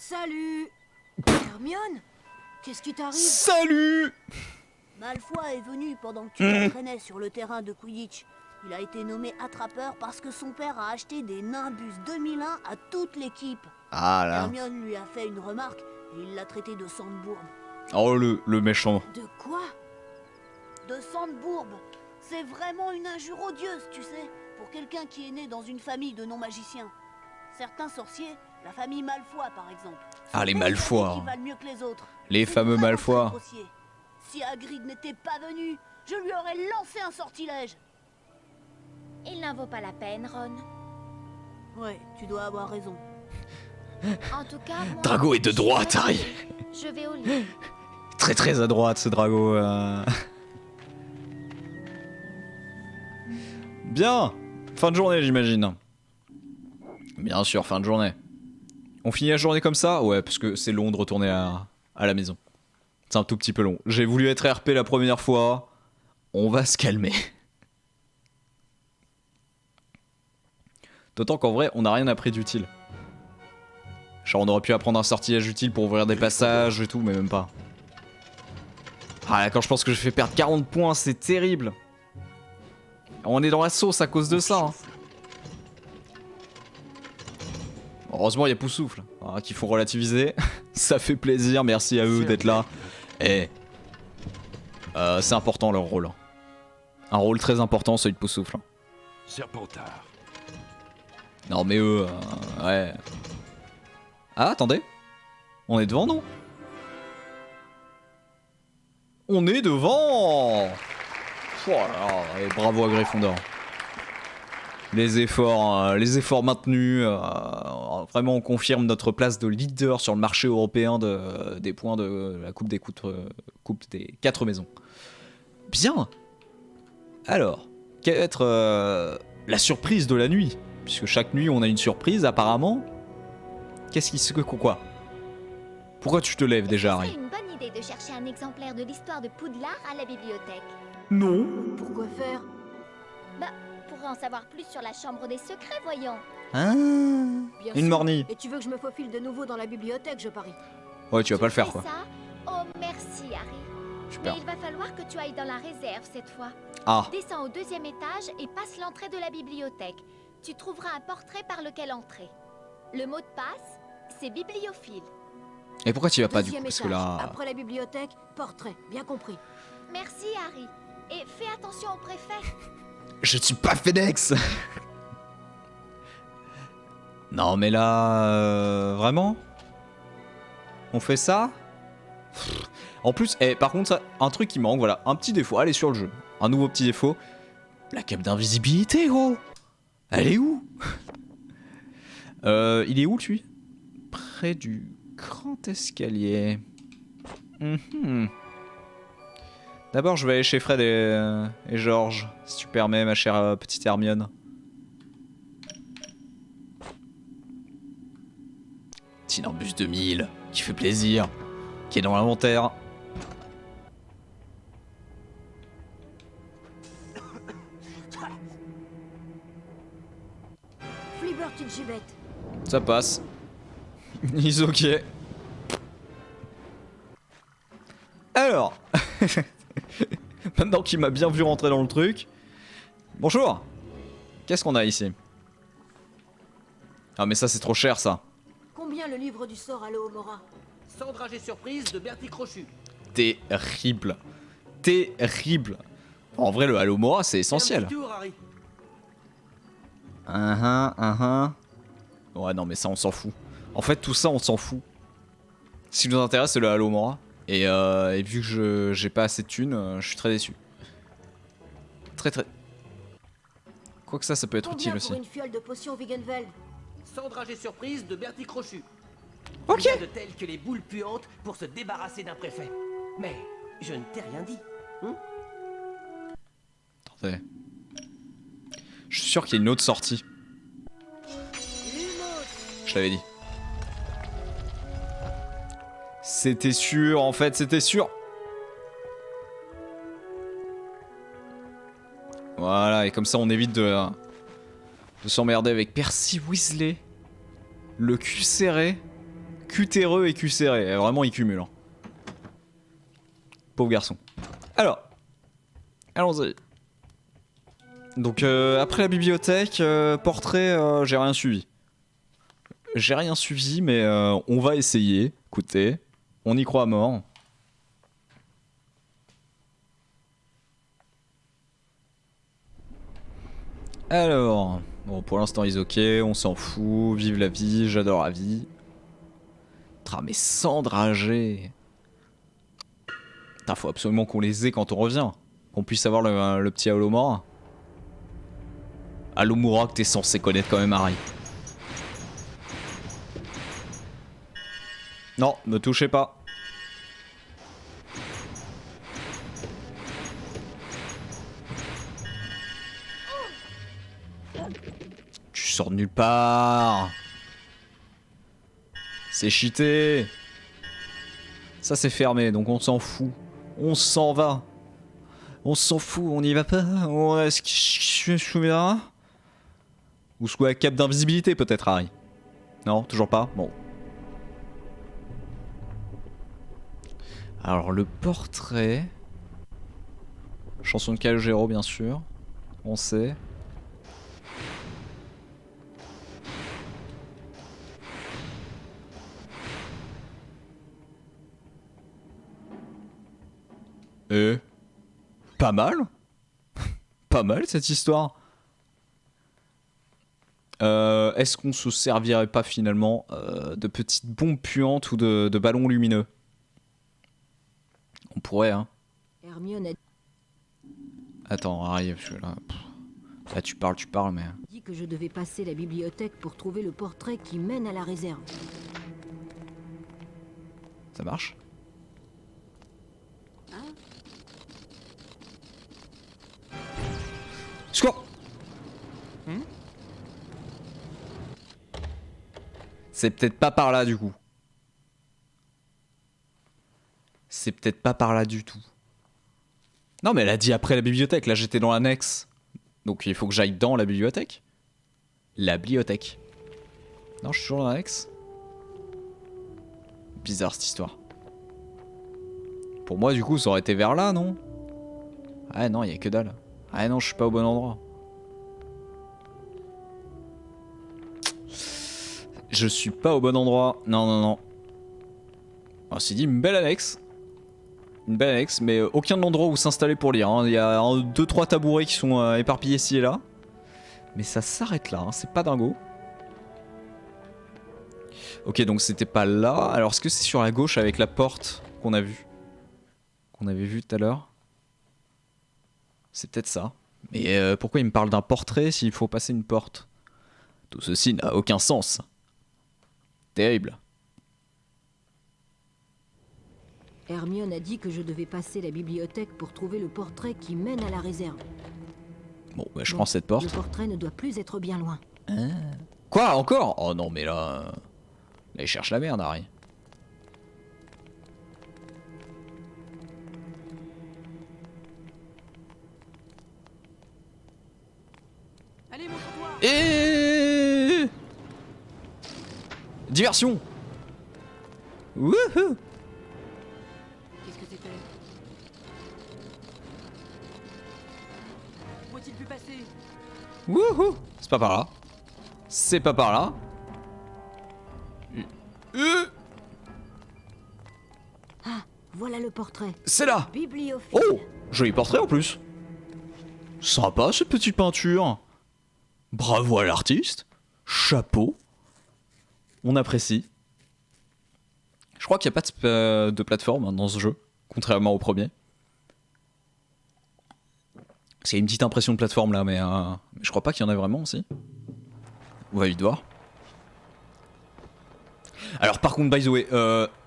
Salut Hermione? Qu'est-ce qui t'arrive? Salut! Malfoy est venu pendant que tu t'entraînais sur le terrain de Quidditch. Il a été nommé attrapeur parce que son père a acheté des Nimbus 2001 à toute l'équipe. Ah là. Hermione lui a fait une remarque et il l'a traité de sandbourbe. Oh le méchant. De quoi? De sandbourbe. C'est vraiment une injure odieuse, tu sais, pour quelqu'un qui est né dans une famille de non-magiciens. Certains sorciers, la famille Malfoy par exemple. Ah les sont Malfoy. persuadés qu'ils valent mieux que les autres. Les C'est fameux vraiment Malfoy. très grossier. Si Hagrid n'était pas venu, je lui aurais lancé un sortilège. Il n'en vaut pas la peine, Ron. Ouais, tu dois avoir raison. En tout cas, moi, Drago est de droite, Harry. je vais au lit. Très à droite ce Drago. Bien. Fin de journée j'imagine. Bien sûr, fin de journée. On finit la journée comme ça? Ouais, parce que c'est long de retourner à la maison. C'est un tout petit peu long. J'ai voulu être RP la première fois. On va se calmer. D'autant qu'en vrai, on n'a rien appris d'utile. Genre, on aurait pu apprendre un sortilège utile pour ouvrir des passages et tout, mais même pas. Ah là, quand je pense que je fais perdre 40 points, c'est terrible. On est dans la sauce à cause de ça. Hein. Heureusement, il y a Poussoufle qu'il faut relativiser. Ça fait plaisir, merci à eux d'être là. Et c'est important leur rôle. Un rôle très important, celui de Poussoufle. Serpentard. Non mais eux, ouais. Ah, attendez. On est devant, non? On est devant! Oh là là, et bravo à Gryffondor. Les efforts maintenus. Vraiment, on confirme notre place de leader sur le marché européen des points de la Coupe des 4 maisons. Bien! Alors, quelle va être la surprise de la nuit? Puisque chaque nuit, on a une surprise, apparemment. Qu'est-ce qui se... Quoi? Pourquoi tu te lèves déjà, Harry? C'est une bonne idée de chercher un exemplaire de l'histoire de Poudlard à la bibliothèque. Non. Pourquoi faire? Bah, pour en savoir plus sur la chambre des secrets, voyons. Ah, Bien une sûr. mornie. Et tu veux que je me faufile de nouveau dans la bibliothèque, je parie? Ouais, tu vas pas le faire, fais quoi. ça? Oh, merci, Harry. Super. Mais il va falloir que tu ailles dans la réserve cette fois. Ah, Descends au 2e étage et passe l'entrée de la bibliothèque. Tu trouveras un portrait par lequel entrer. Le mot de passe, c'est bibliophile. et pourquoi tu y vas pas du coup? Deuxième Parce que étage. là... Après la bibliothèque, portrait. Bien compris. Merci, Harry. Et fais attention au préfet. Je suis pas FedEx. Non mais là... vraiment? On fait ça? En plus, par contre, ça, un truc qui manque, voilà, un petit défaut. Allez sur le jeu. Un nouveau petit défaut. La cape d'invisibilité, gros. Elle est où? Il est où, lui? Près du grand escalier. D'abord, je vais aller chez Fred et Georges, si tu permets, ma chère petite Hermione. Tinambus 2000, qui fait plaisir, qui est dans l'inventaire. Flibber, petite gibette. Ça passe. Ils ok. Alors, maintenant qu'il m'a bien vu rentrer dans le truc. Bonjour. Qu'est-ce qu'on a ici? Ah mais ça c'est trop cher ça. Combien le livre du sort à l'Ohomora? Sans dragée surprise de Bertie Crochu. Terrible. Terrible. En vrai le Halo Mora c'est essentiel. Un petit tour, Harry. Ouais non mais ça on s'en fout. En fait tout ça on s'en fout. Ce qui nous intéresse c'est le Halo Mora. Et vu que j'ai pas assez de thunes, je suis très déçu. Très. Quoique ça peut être Combien utile pour aussi. une fiole de potion Wiggenveld? Sans dragée surprise de Bertie Crochu. Ok. Rien de tel que les boules puantes pour se débarrasser d'un préfet. Mais je ne t'ai rien dit. Attendez. Je suis sûr qu'il y a une autre sortie. Je l'avais dit. C'était sûr, en fait, c'était sûr. Voilà, et comme ça on évite de s'emmerder avec Percy Weasley. Le cul serré. Cutéreux et cul serré. Vraiment, il cumule. Hein. Pauvre garçon. Alors. Allons-y. Donc, après la bibliothèque, portrait, j'ai rien suivi. J'ai rien suivi, mais on va essayer. Écoutez, on y croit à mort. Alors, bon, pour l'instant, ils ok, on s'en fout, vive la vie, j'adore la vie. Putain, mais sans dragées. Putain, faut absolument qu'on les ait quand on revient. Qu'on puisse avoir le petit Alomora. Alomura que t'es censé connaître quand même, Harry. Non, ne touchez pas. Tu sors de nulle part. C'est cheaté. Ça c'est fermé, donc on s'en fout. On s'en va. On s'en fout, on y va pas. On est-ce que je suis là? Ou sous la cape d'invisibilité peut-être, Harry? Non, toujours pas? Bon. Alors le portrait... Chanson de Calogero bien sûr. On sait. Pas mal. Pas mal cette histoire. Est-ce qu'on se servirait pas finalement de petites bombes puantes ou de ballons lumineux? On pourrait, hein. Hermione a Attends, arrive, je suis là. Là, tu parles, mais... dit que je devais passer la bibliothèque pour trouver le portrait qui mène à la réserve. Ça marche? Score! C'est peut-être pas par là, du coup. C'est peut-être pas par là du tout. Non, mais elle a dit après la bibliothèque. Là, j'étais dans l'annexe. Donc, il faut que j'aille dans la bibliothèque. La bibliothèque. Non, je suis toujours dans l'annexe. Bizarre, cette histoire. Pour moi, du coup, ça aurait été vers là, non? Ah non, il y a que dalle. Ah non, je suis pas au bon endroit. Je suis pas au bon endroit. Non, non, non. On s'est dit une belle annexe. Une belle annexe, mais aucun endroit où s'installer pour lire. Hein. Il y a 2-3 tabourets qui sont éparpillés ici et là. Mais ça s'arrête là, hein. C'est pas dingo. Ok, donc c'était pas là. Alors est-ce que c'est sur la gauche avec la porte qu'on a vue? Qu'on avait vu tout à l'heure? C'est peut-être ça. Mais pourquoi il me parle d'un portrait s'il faut passer une porte? Tout ceci n'a aucun sens. Terrible. Hermione a dit que je devais passer la bibliothèque pour trouver le portrait qui mène à la réserve. Bon, bah, je prends cette porte. Le portrait ne doit plus être bien loin. Quoi, encore? Oh non, mais là... Là, il cherche la merde, Harry. Allez, montre-toi. Et... Diversion. Wouhou. Qu'est-ce que c'était? Où a-t-il pu passer? Wouhou. C'est pas par là. C'est pas par là. Ah, voilà le portrait. C'est là. Bibliophile. Oh, joli portrait en plus. Sympa cette petite peinture. Bravo à l'artiste. Chapeau. On apprécie. Je crois qu'il n'y a pas de plateforme hein, dans ce jeu, contrairement au premier. C'est une petite impression de plateforme là, mais je crois pas qu'il y en a vraiment aussi. On va vite voir. Alors par contre, by the way,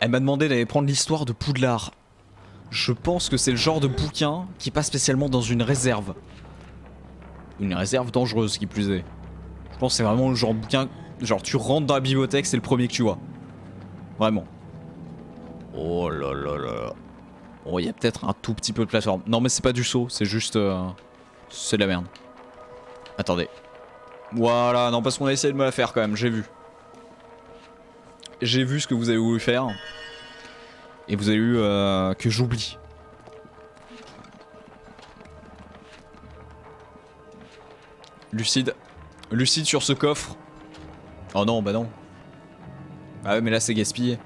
elle m'a demandé d'aller prendre l'histoire de Poudlard. Je pense que c'est le genre de bouquin qui est pas spécialement dans une réserve. Une réserve dangereuse qui plus est. Je pense que c'est vraiment le genre de bouquin... Genre tu rentres dans la bibliothèque, c'est le premier que tu vois. Vraiment. Oh là là là. Oh, il y a peut-être un tout petit peu de plateforme. Non mais c'est pas du saut, c'est juste... c'est de la merde. Attendez. Voilà, non parce qu'on a essayé de me la faire quand même, j'ai vu. j'ai vu ce que vous avez voulu faire. Et vous avez eu que j'oublie. Lucide. Lucide sur ce coffre. Oh non, bah non. Ah ouais, mais là c'est gaspillé.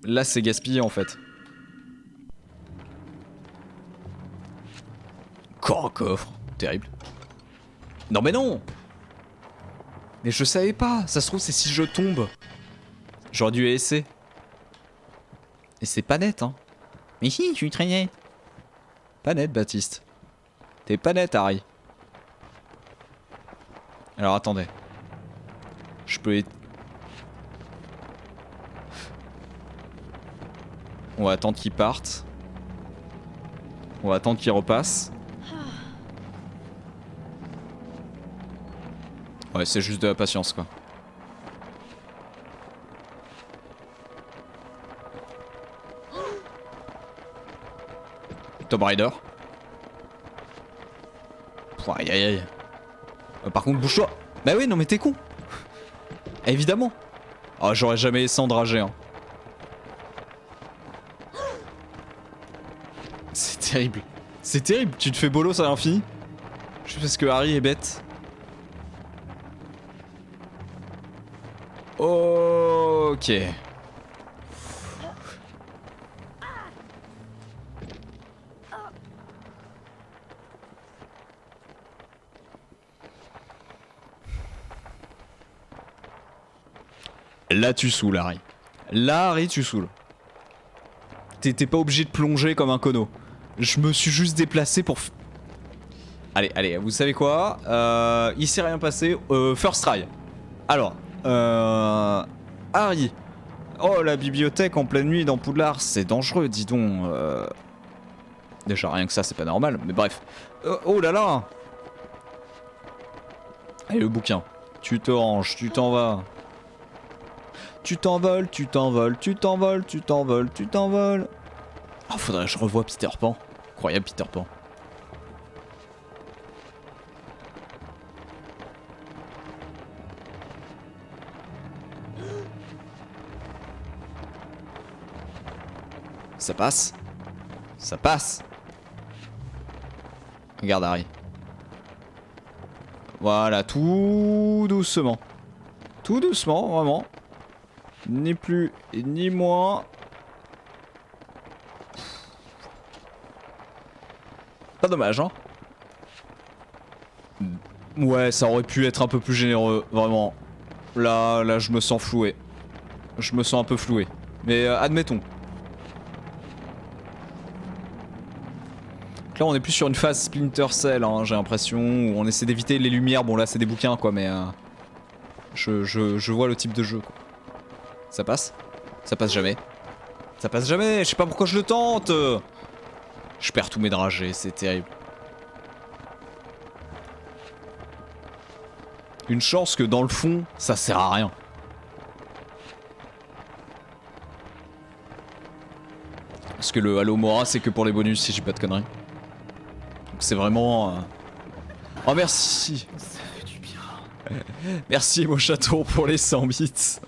Là c'est gaspillé en fait. Encore un coffre. Terrible. Non mais non. Mais je savais pas. Ça se trouve c'est si je tombe. J'aurais dû essayer. Et c'est pas net hein. Mais si, je suis très net. Pas net Baptiste. T'es pas net Harry. Alors attendez. Je peux... On va attendre qu'il parte. On va attendre qu'il repasse. Ouais, c'est juste de la patience quoi. Tomb Raider. Aïe aïe aïe. Par contre, bouge-toi. Bah oui, non mais t'es con. Évidemment. Ah, j'aurais jamais essayé en dragé. Hein. C'est terrible. C'est terrible. Tu te fais bolos à l'infini. Juste parce que Harry est bête. Ok. Là tu saoules Harry. Là Harry tu saoules. T'es pas obligé de plonger comme un cono. Je me suis juste déplacé pour... Allez, allez, vous savez quoi il s'est rien passé. First try. Alors, Harry. Oh la bibliothèque en pleine nuit dans Poudlard, c'est dangereux, dis donc. Déjà rien que ça c'est pas normal, mais bref. Oh là là. Allez le bouquin. Tu te ranges, tu t'en vas. Tu t'envoles, tu t'envoles, tu t'envoles, tu t'envoles, tu t'envoles. Oh, faudrait que je revoie Peter Pan. Incroyable Peter Pan. Ça passe. Ça passe. Regarde Harry. Voilà, tout doucement. Tout doucement, vraiment. Ni plus ni moins. Pas dommage, hein. Ouais, ça aurait pu être un peu plus généreux, vraiment. Là, je me sens floué. Je me sens un peu floué. Mais admettons. Donc là, on est plus sur une phase Splinter Cell, hein, j'ai l'impression, où on essaie d'éviter les lumières. Bon, là, c'est des bouquins, quoi, mais je vois le type de jeu, quoi. Ça passe? Ça passe jamais. Ça passe jamais, je sais pas pourquoi je le tente. Je perds tous mes dragées, c'est terrible. Une chance que dans le fond, ça sert à rien. Parce que le Halo Mora, c'est que pour les bonus, si j'ai pas de conneries. Donc c'est vraiment... Oh merci. Ça fait du bien. Merci mon château pour les 100 bits.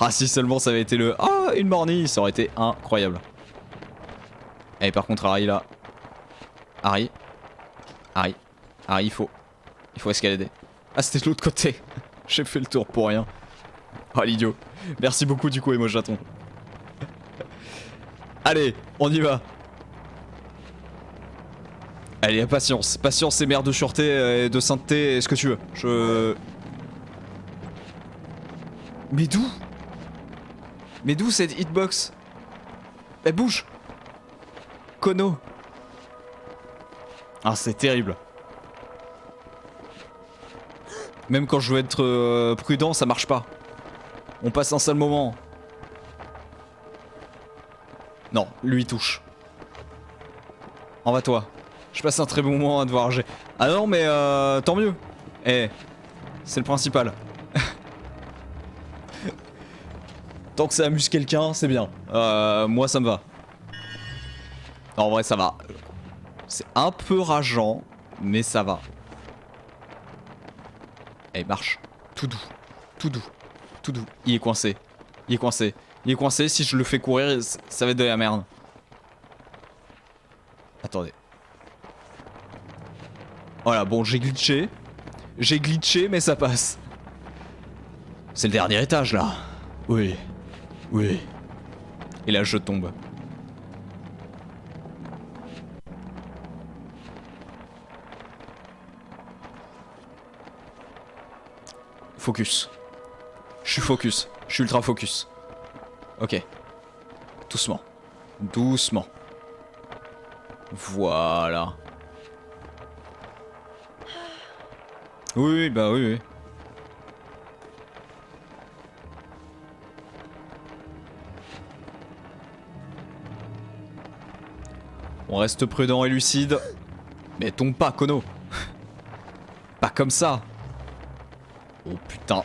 Ah si seulement ça avait été le... Ah une mornie, ça aurait été incroyable. Et par contre Harry là. Harry, il faut escalader. Ah c'était de l'autre côté. J'ai fait le tour pour rien. Oh l'idiot. Merci beaucoup du coup Emojaton. Allez, on y va. Allez, patience. Patience et mère de sûreté et de sainteté et ce que tu veux. Mais d'où? Mais d'où cette hitbox? Elle bouge. Kono. Ah c'est terrible. Même quand je veux être prudent, ça marche pas. On passe un sale moment. Non, lui touche. En va toi. Je passe un très bon moment à devoir G. Ah non mais tant mieux. Eh, c'est le principal. Tant que ça amuse quelqu'un, c'est bien. Moi ça me va. Non, en vrai ça va. C'est un peu rageant, mais ça va. Eh, marche. Tout doux. Tout doux. Tout doux. Il est coincé. Il est coincé. Il est coincé. Si je le fais courir, ça va être de la merde. Attendez. Voilà, bon, j'ai glitché. J'ai glitché, mais ça passe. C'est le dernier étage, là. Oui. Oui. Et là, je tombe. Focus. Je suis focus. Je suis ultra focus. Ok. Doucement. Doucement. Voilà. Oui, bah oui. On reste prudent et lucide. Mais tombe pas, Kono. Pas comme ça. Oh putain.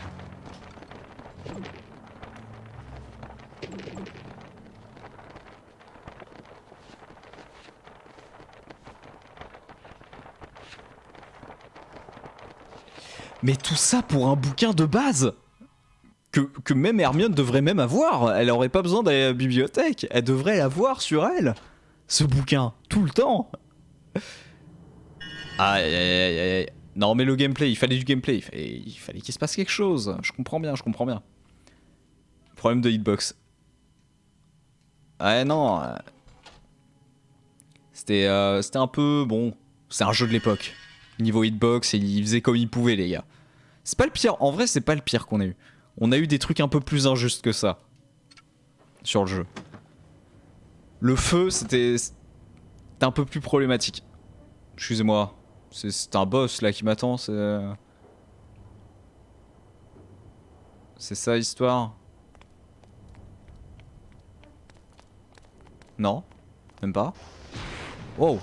Mais tout ça pour un bouquin de base que même Hermione devrait même avoir. Elle aurait pas besoin d'aller à la bibliothèque. Elle devrait l'avoir sur elle. Ce bouquin, tout le temps. Aïe aïe aïe aïe. Non mais le gameplay, il fallait du gameplay. Il fallait qu'il se passe quelque chose. Je comprends bien, je comprends bien. Problème de hitbox. Ah non. C'était un peu... Bon, c'est un jeu de l'époque. Niveau hitbox, et il faisait comme il pouvait les gars. C'est pas le pire, en vrai c'est pas le pire qu'on a eu. On a eu des trucs un peu plus injustes que ça. Sur le jeu. Le feu c'était un peu plus problématique. Excusez-moi. C'est un boss là qui m'attend, c'est ça l'histoire? Non, même pas. Wow.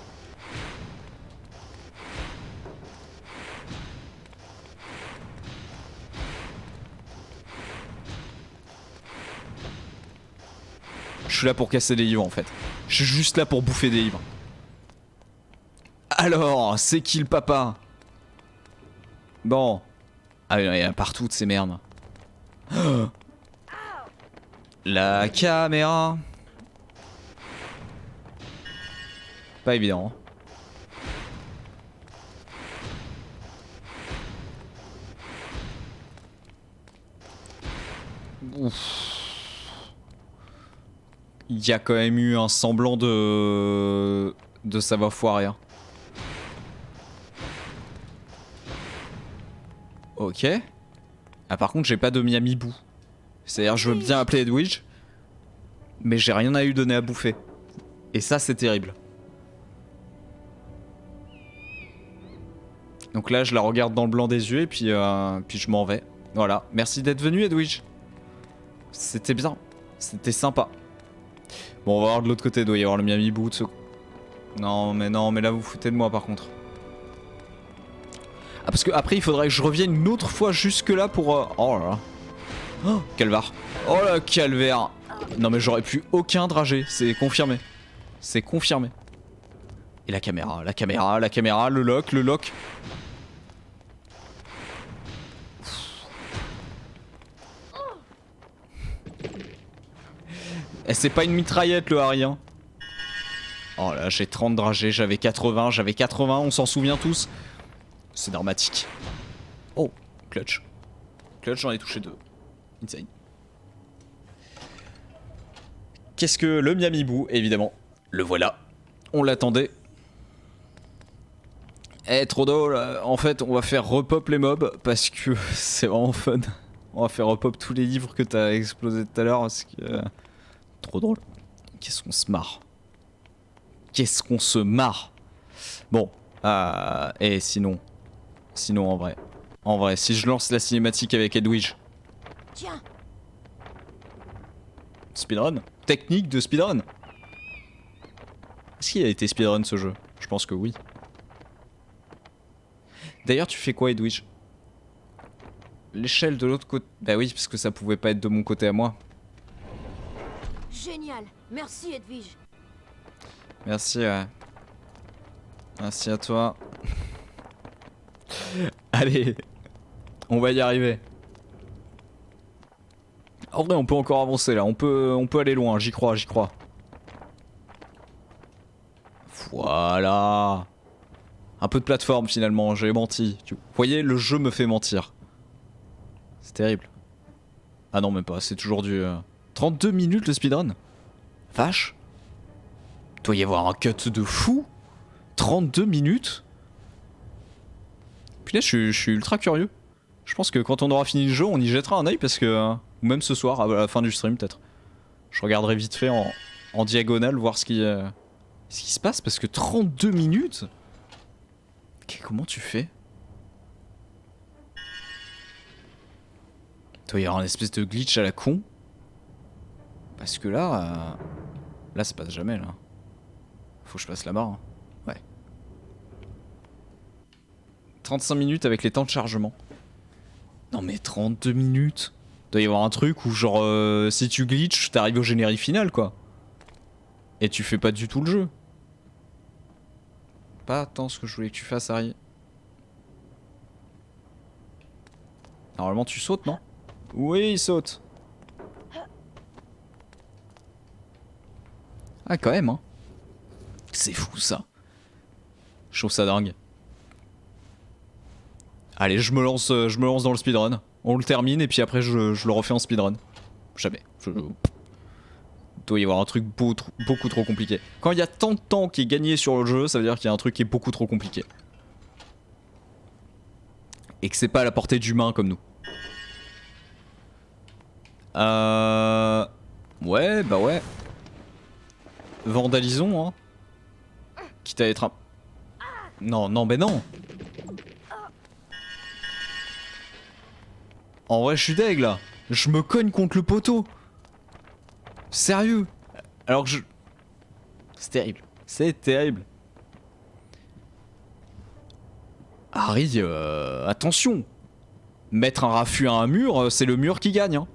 Je suis là pour casser des livres en fait. Je suis juste là pour bouffer des livres. Alors, c'est qui le papa? Bon. Ah il y en a partout de ces merdes. Oh. La caméra. Pas évident. Ouf. Il y a quand même eu un semblant de savoir foirer. Hein. Ok. Ah par contre j'ai pas de Miami Boo. C'est-à-dire je veux bien appeler Edwidge, mais j'ai rien à lui donner à bouffer. Et ça c'est terrible. Donc là je la regarde dans le blanc des yeux et puis je m'en vais. Voilà. Merci d'être venu Edwidge. C'était bien. C'était sympa. Bon on va voir de l'autre côté, il doit y avoir le Miami Boo. Non mais là vous foutez de moi par contre. Ah parce que après il faudrait que je revienne une autre fois jusque là pour... Oh là là. Oh, calvaire. Oh là calvaire. Non mais j'aurais pu aucun dragé, c'est confirmé. C'est confirmé. Et la caméra, le lock. Eh, c'est pas une mitraillette le Harry hein. Oh là j'ai 30 dragées, j'avais 80, on s'en souvient tous. C'est dramatique. Oh, clutch. Clutch, j'en ai touché 2. Insane. Qu'est-ce que le Miami Boo, évidemment. Le voilà. On l'attendait. Eh, trop drôle. En fait, on va faire repop les mobs parce que c'est vraiment fun. On va faire repop tous les livres que t'as explosé tout à l'heure parce que... trop drôle. Qu'est-ce qu'on se marre. Qu'est-ce qu'on se marre. Bon. Et sinon... Sinon en vrai, si je lance la cinématique avec Edwidge. Tiens. Speedrun? Technique de speedrun? Est-ce qu'il a été speedrun ce jeu? Je pense que oui. D'ailleurs tu fais quoi Edwidge? L'échelle de l'autre côté... Bah oui parce que ça pouvait pas être de mon côté à moi. Génial. Merci Edwige. Merci ouais. Merci à toi. Allez, on va y arriver. En vrai, on peut encore avancer là. On peut aller loin. J'y crois, j'y crois. Voilà. Un peu de plateforme finalement. J'ai menti. Vous voyez, le jeu me fait mentir. C'est terrible. Ah non, même pas. C'est toujours du... 32 minutes le speedrun. Vache. Doit y avoir un cut de fou. 32 minutes. Puis là, je suis ultra curieux. Je pense que quand on aura fini le jeu, on y jettera un œil parce que... ou même ce soir, à la fin du stream peut-être. Je regarderai vite fait en diagonale, voir ce qui se passe. Parce que 32 minutes. Comment tu fais? Il doit y avoir un espèce de glitch à la con. Parce que là... là, ça passe jamais, là. Faut que je passe la barre. Hein. Ouais. 35 minutes avec les temps de chargement. Non mais 32 minutes. Il doit y avoir un truc où genre si tu glitches, t'arrives au générique final quoi. Et tu fais pas du tout le jeu. Pas tant ce que je voulais que tu fasses, Harry. Normalement tu sautes, non? Oui, il saute. Ah quand même hein. C'est fou ça. Je trouve ça dingue. Allez, je me lance dans le speedrun. On le termine et puis après je le refais en speedrun. Jamais. Il doit y avoir un truc beaucoup trop compliqué. Quand il y a tant de temps qui est gagné sur le jeu, ça veut dire qu'il y a un truc qui est beaucoup trop compliqué. Et que c'est pas à la portée d'humains comme nous. Ouais, bah ouais. Vandalisons, hein. Quitte à être un... Non, non, mais non. En vrai, je suis deg là. Je me cogne contre le poteau. Sérieux. Alors que je... C'est terrible. C'est terrible. Harry, attention. Mettre un raffut à un mur, c'est le mur qui gagne. Hein.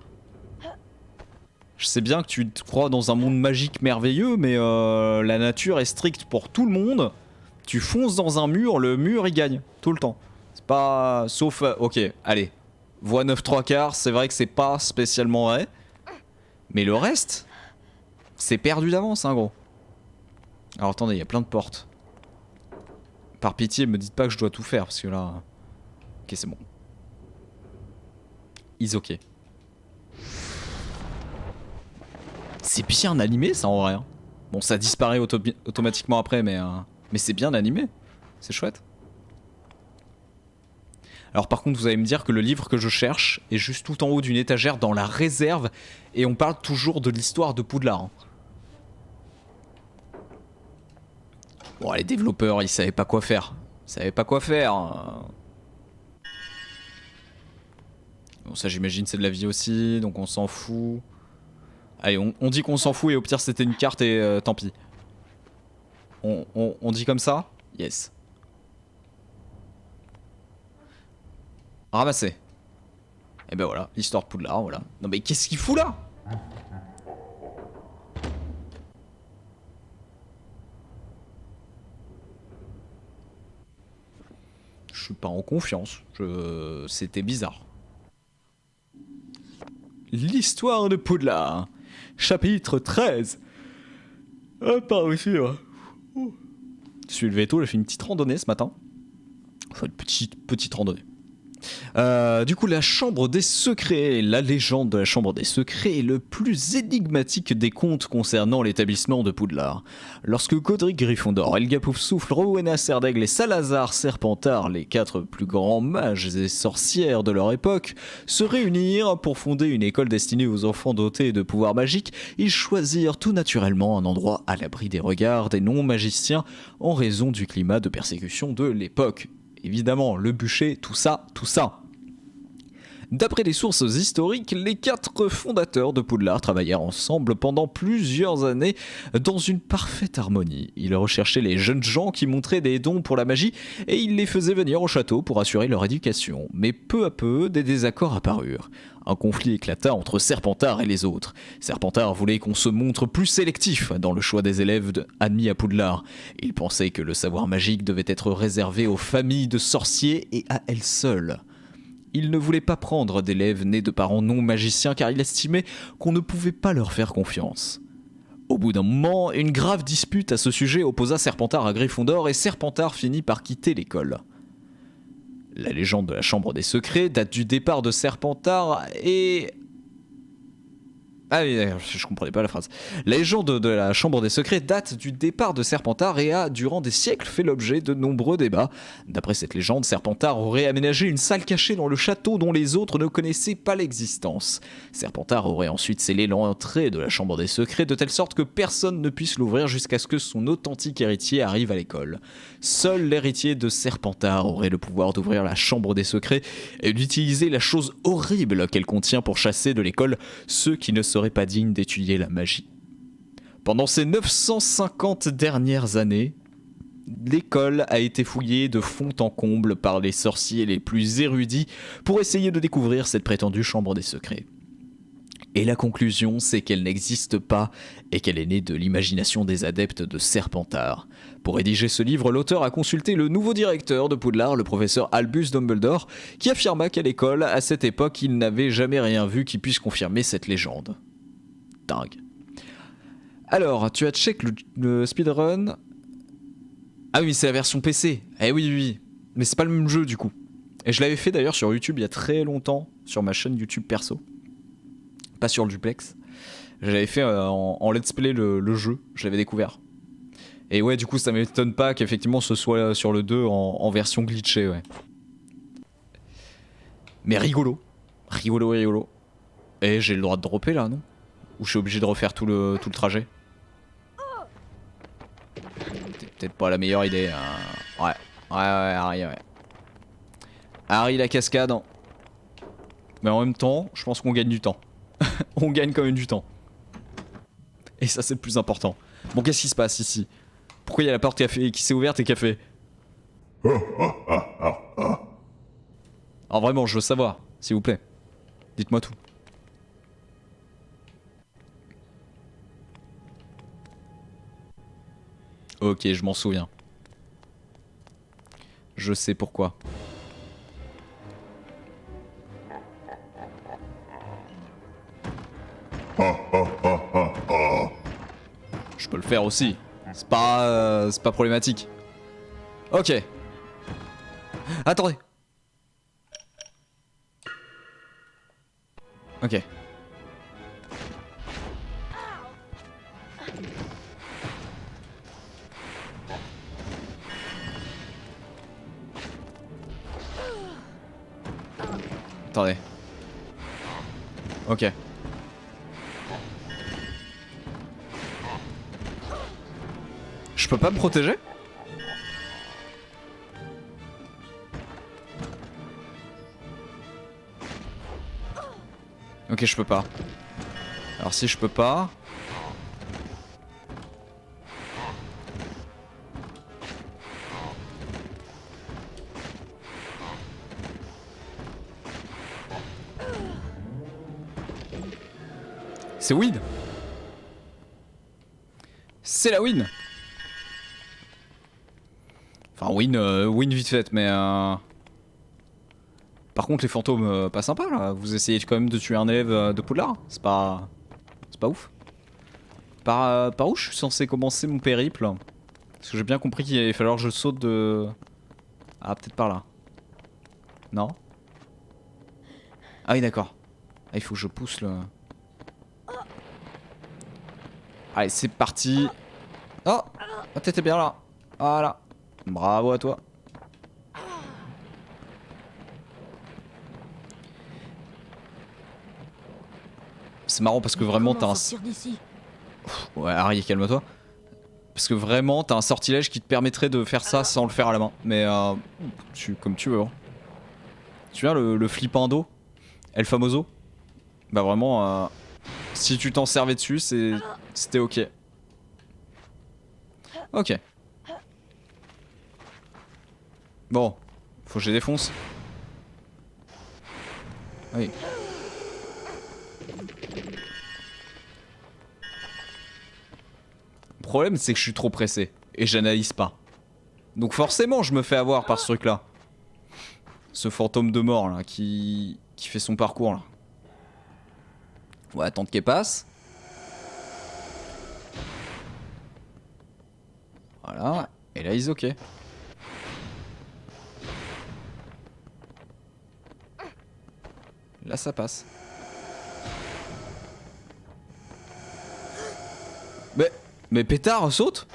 Je sais bien que tu te crois dans un monde magique merveilleux, mais la nature est stricte pour tout le monde. Tu fonces dans un mur, le mur il gagne. Tout le temps. C'est pas... Sauf... ok, allez. Voie 9 3/4, c'est vrai que c'est pas spécialement vrai. Mais le reste, c'est perdu d'avance, hein, gros. Alors attendez, il y a plein de portes. Par pitié, me dites pas que je dois tout faire, parce que là... Ok, c'est bon. Is ok. C'est bien animé, ça, en vrai. Hein. Bon, ça disparaît automatiquement après, mais c'est bien animé. C'est chouette. Alors par contre vous allez me dire que le livre que je cherche est juste tout en haut d'une étagère dans la réserve et on parle toujours de l'histoire de Poudlard. Hein. Bon les développeurs ils savaient pas quoi faire. Ils savaient pas quoi faire. Bon ça j'imagine c'est de la vie aussi donc on s'en fout. Allez on dit qu'on s'en fout et au pire c'était une carte et tant pis. On dit comme ça? Yes. Ramasser. Et ben voilà, l'histoire de Poudlard, voilà. Non mais qu'est-ce qu'il fout là? Je suis pas en confiance. C'était bizarre. L'histoire de Poudlard. Chapitre 13. Ah, par ici, ouais. Je suis le veto, j'ai fait une petite randonnée ce matin. Enfin, une petite randonnée. Du coup, la Chambre des Secrets, la légende de la Chambre des Secrets est le plus énigmatique des contes concernant l'établissement de Poudlard. Lorsque Godric Gryffondor, Helga Poufsouffle, Rowena Serdaigle et Salazar Serpentard, les 4 plus grands mages et sorcières de leur époque, se réunirent pour fonder une école destinée aux enfants dotés de pouvoirs magiques, ils choisirent tout naturellement un endroit à l'abri des regards des non-magiciens en raison du climat de persécution de l'époque. Évidemment, le bûcher, tout ça. D'après les sources historiques, les 4 fondateurs de Poudlard travaillèrent ensemble pendant plusieurs années dans une parfaite harmonie. Ils recherchaient les jeunes gens qui montraient des dons pour la magie et ils les faisaient venir au château pour assurer leur éducation. Mais peu à peu, des désaccords apparurent. Un conflit éclata entre Serpentard et les autres. Serpentard voulait qu'on se montre plus sélectif dans le choix des élèves admis à Poudlard. Il pensait que le savoir magique devait être réservé aux familles de sorciers et à elles seules. il ne voulait pas prendre d'élèves nés de parents non magiciens car il estimait qu'on ne pouvait pas leur faire confiance. Au bout d'un moment, une grave dispute à ce sujet opposa Serpentard à Gryffondor et Serpentard finit par quitter l'école. La légende de la Chambre des Secrets date du départ de Serpentard et... Ah oui, je comprenais pas la phrase. La légende de la Chambre des Secrets date du départ de Serpentard et a, durant des siècles, fait l'objet de nombreux débats. D'après cette légende, Serpentard aurait aménagé une salle cachée dans le château dont les autres ne connaissaient pas l'existence. Serpentard aurait ensuite scellé l'entrée de la Chambre des Secrets de telle sorte que personne ne puisse l'ouvrir jusqu'à ce que son authentique héritier arrive à l'école. Seul l'héritier de Serpentard aurait le pouvoir d'ouvrir la Chambre des Secrets et d'utiliser la chose horrible qu'elle contient pour chasser de l'école ceux qui ne seraient pas dignes d'étudier la magie. Pendant ces 950 dernières années, l'école a été fouillée de fond en comble par les sorciers les plus érudits pour essayer de découvrir cette prétendue Chambre des Secrets. Et la conclusion, c'est qu'elle n'existe pas et qu'elle est née de l'imagination des adeptes de Serpentard. Pour rédiger ce livre, l'auteur a consulté le nouveau directeur de Poudlard, le professeur Albus Dumbledore, qui affirma qu'à l'école, à cette époque, il n'avait jamais rien vu qui puisse confirmer cette légende. Dingue. Alors, tu as check le speedrun. Ah oui, c'est la version PC. Eh oui, oui. Mais c'est pas le même jeu du coup. Et je l'avais fait d'ailleurs sur YouTube il y a très longtemps, sur ma chaîne YouTube perso. Pas sur le duplex. J'avais fait en let's play le jeu, je l'avais découvert. Et ouais, du coup, ça m'étonne pas qu'effectivement ce soit sur le 2 en version glitchée, ouais. Mais rigolo. Rigolo. Et j'ai le droit de dropper là, non? Ou je suis obligé de refaire tout le trajet? C'est peut-être pas la meilleure idée. Hein. Ouais, Harry, ouais. Harry la cascade. Hein. Mais en même temps, je pense qu'on gagne du temps. On gagne quand même du temps. Et ça, c'est le plus important. Bon, qu'est-ce qui se passe ici? Pourquoi il y a la porte qui s'est ouverte et qui a fait... Alors vraiment, je veux savoir, s'il vous plaît. Dites-moi tout. Ok, je m'en souviens. Je sais pourquoi. Je peux le faire aussi. C'est pas problématique. Ok. Attendez. Ok. Attendez. Ok. Je peux pas me protéger? Ok, je peux pas. Alors si je peux pas... C'est win. C'est la win. Enfin win vite fait mais par contre les fantômes pas sympa là. Vous essayez quand même de tuer un élève de Poudlard. C'est pas ouf. Par où je suis censé commencer mon périple? Parce que j'ai bien compris qu'il allait falloir que je saute de... Ah peut-être par là. Non? Ah oui d'accord. Ah, il faut que je pousse le... Allez, c'est parti. Oh, t'étais bien là. Voilà. Bravo à toi. C'est marrant parce que vraiment t'as un... Ouais, Harry, calme-toi. Parce que vraiment t'as un sortilège qui te permettrait de faire ça sans le faire à la main. Mais comme tu veux. Hein. Tu viens le flippando? El Famoso? Bah vraiment... Si tu t'en servais dessus, c'était ok. Ok. Bon, faut que je les défonce. Oui. Le problème, c'est que je suis trop pressé et j'analyse pas. Donc forcément, je me fais avoir par ce truc-là. Ce fantôme de mort là qui fait son parcours là. On va attendre qu'elle passe. Voilà. Et là, ils ok. Là, ça passe. Mais pétard, saute.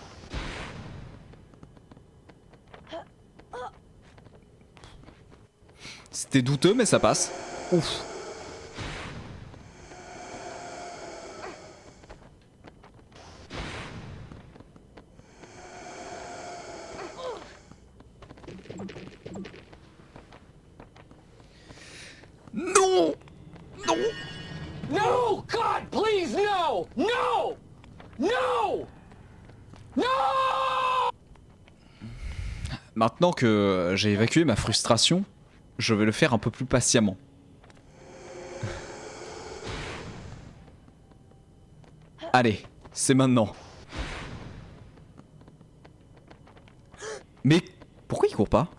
C'était douteux, mais ça passe. Ouf. Non! Non! No! God, please, no! No! No! No! Maintenant que j'ai évacué ma frustration, je vais le faire un peu plus patiemment. Allez, c'est maintenant. Mais pourquoi il court pas?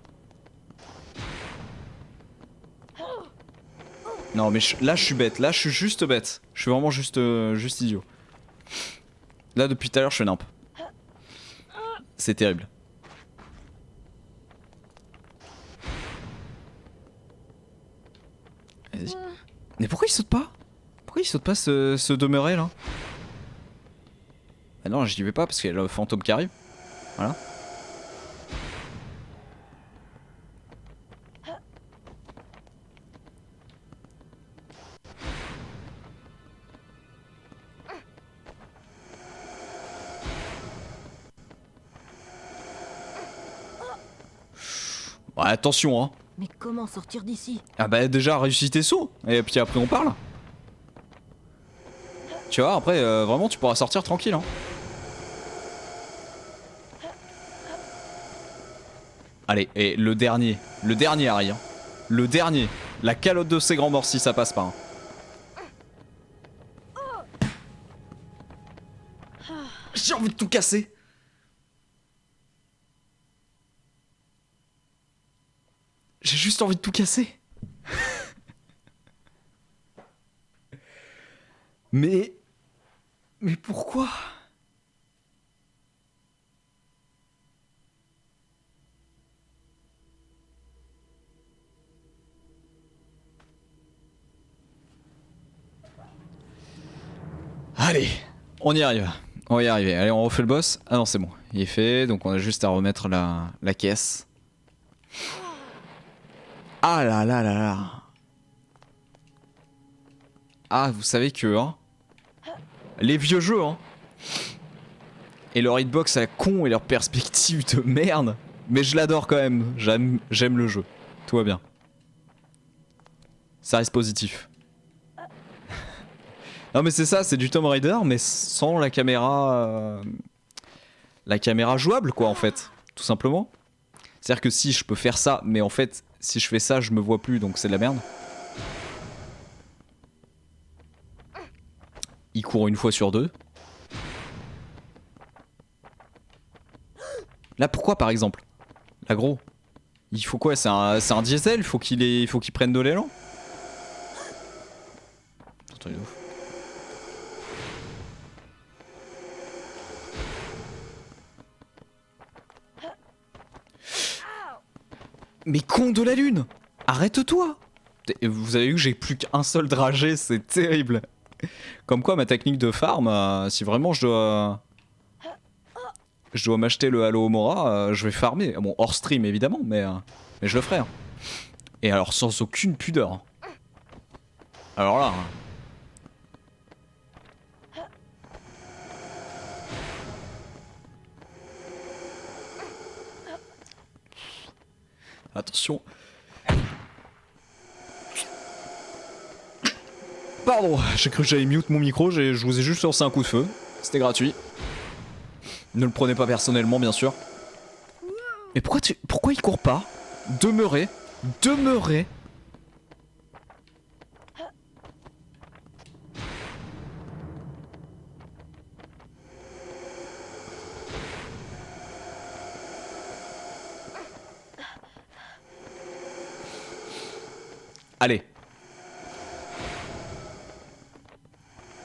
Non mais là je suis bête, là je suis juste bête. Je suis vraiment juste idiot. Là depuis tout à l'heure je fais nimp. C'est terrible. Vas-y. Mais pourquoi il saute pas? Pourquoi il saute pas ce demeurer là? Ah non, j'y vais pas parce qu'il y a le fantôme qui arrive. Voilà. Ouais, attention hein. Mais comment sortir d'ici? Ah bah déjà réussis tes sauts et puis après on parle. Tu vois après vraiment tu pourras sortir tranquille hein. Allez et le dernier Harry hein. Le dernier. La calotte de ces grands morts si ça passe pas hein. J'ai envie de tout casser. J'ai juste envie de tout casser. Mais pourquoi? Allez, on y arrive. On va y arriver. Allez, on refait le boss. Ah non, c'est bon. Il est fait, donc on a juste à remettre la caisse. Ah là là là là. Ah, vous savez que, hein, les vieux jeux, hein, et leur hitbox à la con et leur perspective de merde, mais je l'adore quand même. J'aime le jeu. Tout va bien. Ça reste positif. Non mais c'est ça, c'est du Tomb Raider, mais sans la caméra jouable quoi en fait, tout simplement. C'est-à-dire que si je peux faire ça, mais en fait si je fais ça je me vois plus donc c'est de la merde. Il court une fois sur deux. Là pourquoi par exemple? Là gros, il faut quoi? C'est un diesel, faut qu'il prenne de l'élan. C'est un truc de ouf. Mais con de la lune! Arrête-toi! Vous avez vu que j'ai plus qu'un seul dragé, c'est terrible. Comme quoi ma technique de farm, si vraiment je dois m'acheter le Halo Homora, je vais farmer. Bon, hors stream évidemment, mais je le ferai. Hein. Et alors sans aucune pudeur. Alors là... Attention. Pardon, j'ai cru que j'allais mute mon micro, je vous ai juste lancé un coup de feu. C'était gratuit. Ne le prenez pas personnellement, bien sûr. Mais pourquoi il court pas? Demeurez. Allez.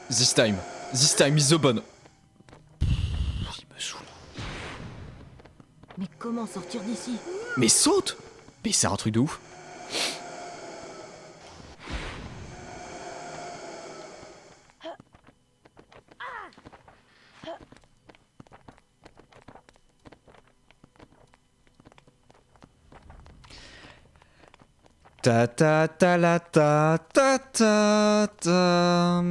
This time is the bonne. Il me saoule. Mais comment sortir d'ici? Mais saute! Mais c'est un truc de ouf. Ta ta ta la ta ta ta ta.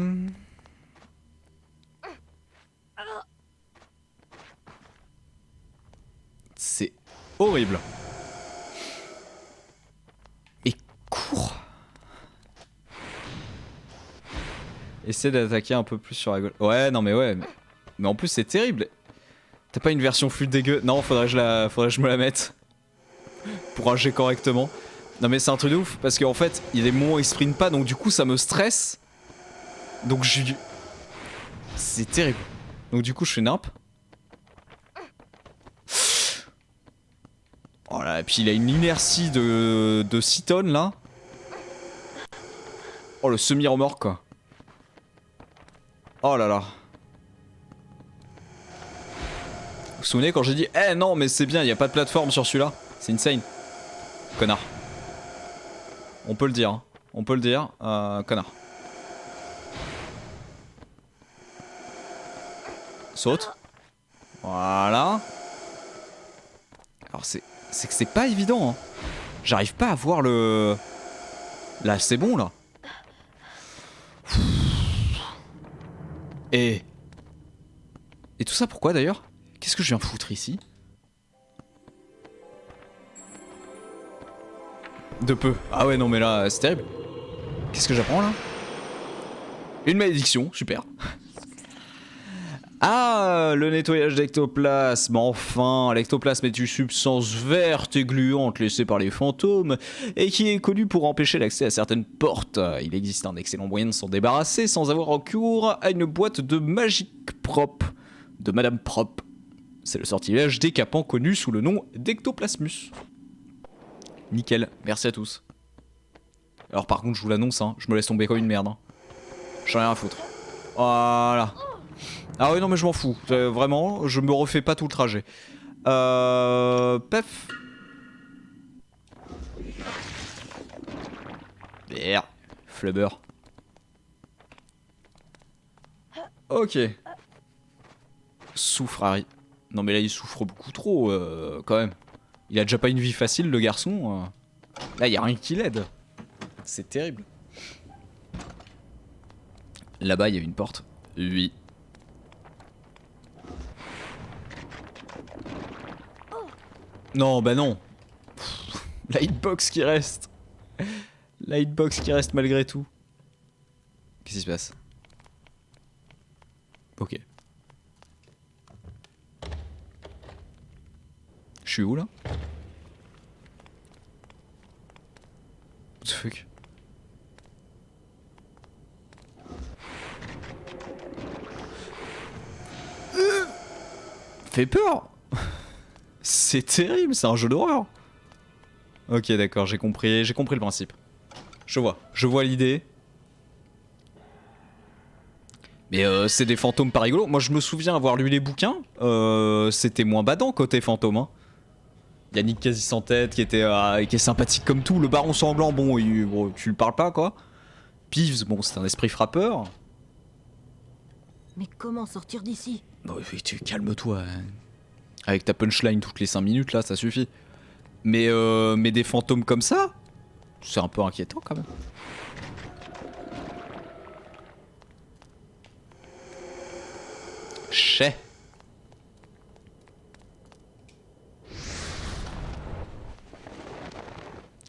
C'est horrible. Et cours. Essaie d'attaquer un peu plus sur la gauche. Ouais, non mais ouais. Mais en plus c'est terrible. T'as pas une version full dégueu? Non, faudrait que je me la mette. Pour agir correctement. Non mais c'est un truc de ouf parce qu'en fait il y a des moments où il sprint pas donc du coup ça me stresse. Donc c'est terrible. Donc du coup je fais nimp. Oh là, et puis il a une inertie de 6 tonnes là. Oh le semi-remorque quoi. Oh là là. Vous vous souvenez quand j'ai dit eh non mais c'est bien, il n'y a pas de plateforme sur celui-là. C'est insane. Connard. On peut le dire, hein. On peut le dire, connard. Saute. Voilà. Alors c'est que c'est pas évident, hein. J'arrive pas à voir le... Là c'est bon là. Et tout ça pourquoi d'ailleurs? Qu'est-ce que je viens foutre ici? De peu. Ah ouais non mais là c'est terrible. Qu'est-ce que j'apprends là? Une malédiction, super. Ah, le nettoyage d'ectoplasme, enfin, l'ectoplasme est une substance verte et gluante laissée par les fantômes et qui est connue pour empêcher l'accès à certaines portes. Il existe un excellent moyen de s'en débarrasser sans avoir recours à une boîte de Magic Prop de Madame Prop. C'est le sortilège décapant connu sous le nom d'Ectoplasmus. Nickel, merci à tous. Alors par contre je vous l'annonce, hein, je me laisse tomber comme une merde. Hein. J'en ai rien à foutre. Voilà. Ah ouais non mais je m'en fous, vraiment, je me refais pas tout le trajet. Pef. Merde, flubber. Ok. Souffre Harry. Non mais là il souffre beaucoup trop quand même. Il a déjà pas une vie facile le garçon. Là y a rien qui l'aide. C'est terrible. Là-bas il y a une porte. Oui. Non, bah non. La hitbox qui reste. La hitbox qui reste malgré tout. Qu'est-ce qui se passe? Ok. Je suis où là? What the fuck? Fait peur. C'est terrible, c'est un jeu d'horreur. Ok d'accord, j'ai compris le principe. Je vois l'idée. Mais c'est des fantômes pas rigolos. Moi je me souviens avoir lu les bouquins, c'était moins badant côté fantôme. Hein. Yannick quasi sans tête qui est sympathique comme tout. Le baron sanglant, bon, tu lui parles pas quoi. Peeves, bon c'est un esprit frappeur. Mais comment sortir d'ici? Bon, calme-toi. Hein. Avec ta punchline toutes les 5 minutes là, ça suffit. Mais des fantômes comme ça, c'est un peu inquiétant quand même. Chais.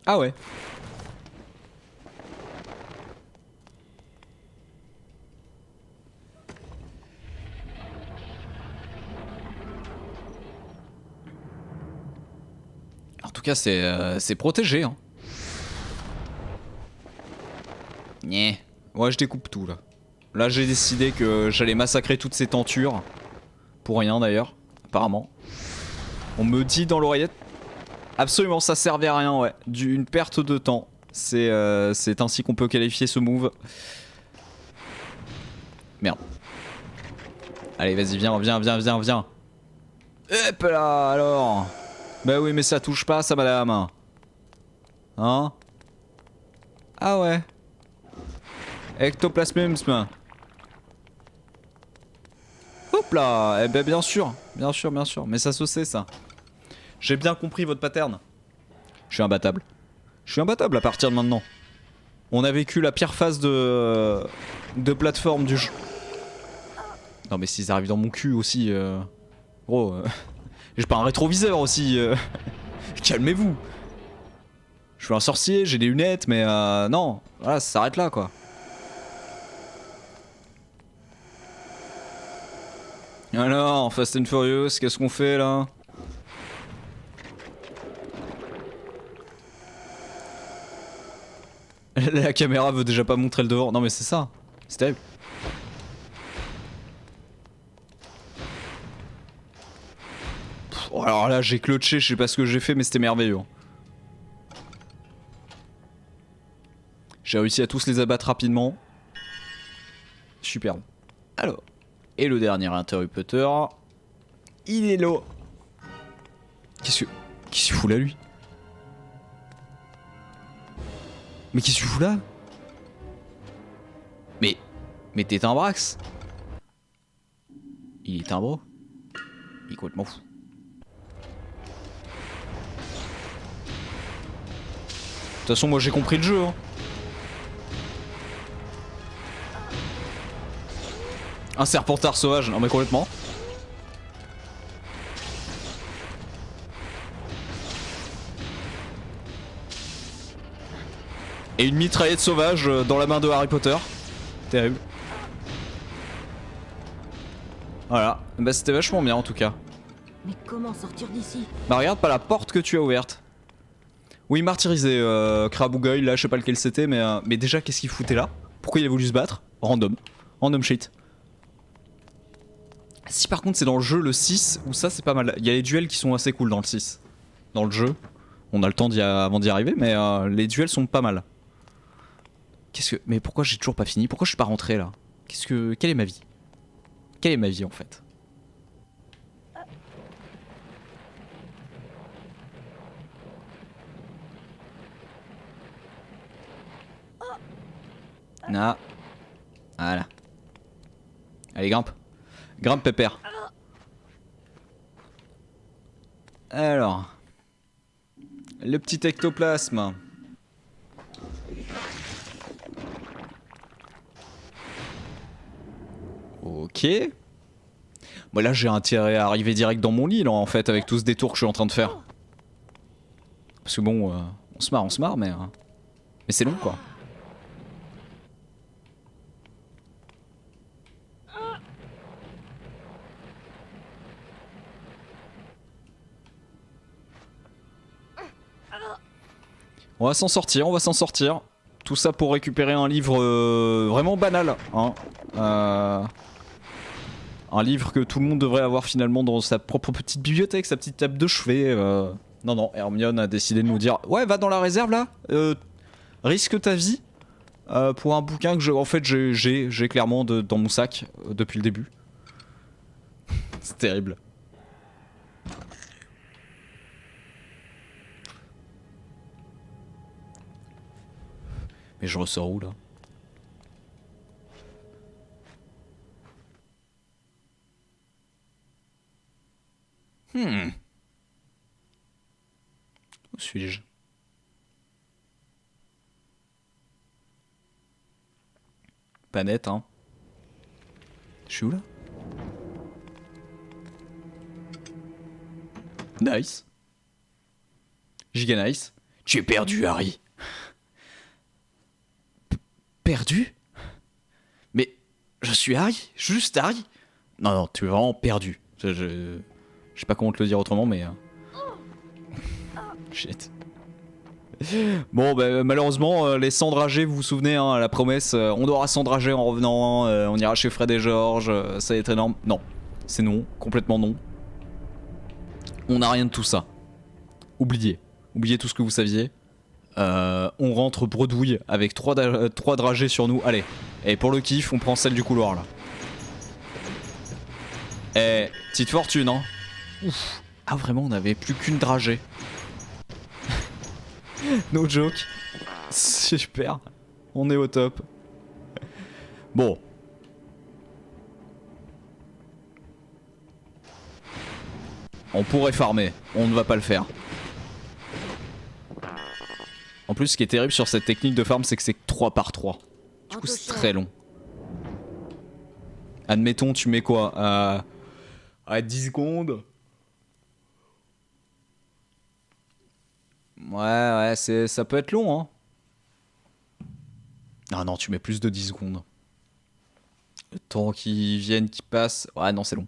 Ah ouais. En tout cas, c'est protégé. Hein. Nyeh. Ouais, je découpe tout là. Là, j'ai décidé que j'allais massacrer toutes ces tentures. Pour rien d'ailleurs, apparemment. On me dit dans l'oreillette. Absolument, ça servait à rien, ouais. Une perte de temps. C'est ainsi qu'on peut qualifier ce move. Merde. Allez, vas-y, viens. Hop là, alors. Bah oui, mais ça touche pas, ça, madame. Hein? Ah ouais. Ectoplasmisme. Hop là. Eh ben bien sûr. Mais ça se sait, ça. J'ai bien compris votre pattern. Je suis imbattable. À partir de maintenant. On a vécu la pire phase de plateforme du jeu. Non mais s'ils arrivent dans mon cul aussi... Gros... J'ai pas un rétroviseur aussi. Calmez-vous. Je suis un sorcier, j'ai des lunettes, mais non. Voilà, ça s'arrête là quoi. Alors, Fast and Furious, qu'est-ce qu'on fait là? La caméra veut déjà pas montrer le devant. Non mais c'est ça. C'est terrible. Oh, alors là j'ai clutché, je sais pas ce que j'ai fait mais c'était merveilleux. J'ai réussi à tous les abattre rapidement. Superbe. Alors. Et le dernier interrupteur. Il est là. Qu'est-ce qu'il fout là lui? Mais qu'est-ce que tu fous là? Mais t'es un brax? Il est un bro? Il est complètement fou. De toute façon moi j'ai compris le jeu hein. Un serpentard sauvage, non mais complètement. Et une mitraillette sauvage dans la main de Harry Potter. Terrible. Voilà, bah c'était vachement bien en tout cas. Mais comment sortir d'ici? Bah regarde pas la porte que tu as ouverte. Oui, martyrisé, Krabougoy, là je sais pas lequel c'était, mais déjà qu'est-ce qu'il foutait là? Pourquoi il a voulu se battre? Random shit. Si par contre c'est dans le jeu le 6, où ça c'est pas mal. Il y a les duels qui sont assez cool dans le 6. Dans le jeu. On a le temps avant d'y arriver, mais les duels sont pas mal. Mais pourquoi j'ai toujours pas fini? Pourquoi je suis pas rentré là? Quelle est ma vie? Quelle est ma vie en fait? Ah. Voilà. Allez, grimpe. Grimpe, pépère. Alors. Le petit ectoplasme. Ok. Bon là j'ai intérêt à arriver direct dans mon lit là en fait avec tout ce détour que je suis en train de faire. Parce que bon, on se marre mais c'est long quoi. On va s'en sortir, Tout ça pour récupérer un livre vraiment banal, hein. Un livre que tout le monde devrait avoir finalement dans sa propre petite bibliothèque, sa petite table de chevet. Non, Hermione a décidé de nous dire ouais, va dans la réserve là, risque ta vie pour un bouquin que en fait j'ai clairement dans mon sac depuis le début. C'est terrible. Mais je ressors où là? Où suis-je? Pas net hein. Je suis où là? Nice. Giga nice. Tu es perdu Harry. Perdu? Mais je suis Harry? Juste Harry? Non, tu es vraiment perdu. Je sais pas comment te le dire autrement, mais... Shit. Bon, bah, malheureusement, les sandragés, vous vous souvenez, hein, la promesse, on devra sandrager en revenant, on ira chez Fred et George, ça va être énorme. Non, c'est non, complètement non. On n'a rien de tout ça. Oubliez tout ce que vous saviez. On rentre bredouille avec 3 dragées sur nous. Allez, et pour le kiff, on prend celle du couloir là. Eh, petite fortune, hein. Ouf. Ah, vraiment, on avait plus qu'une dragée. No joke. Super. On est au top. Bon. On pourrait farmer. On ne va pas le faire. En plus, ce qui est terrible sur cette technique de farm, c'est que c'est 3 par 3. Du coup, c'est très long. Admettons, tu mets quoi à 10 secondes. Ouais, ça peut être long, hein. Ah non, tu mets plus de 10 secondes. Le temps qui vienne, qui passe. Ouais, non, c'est long.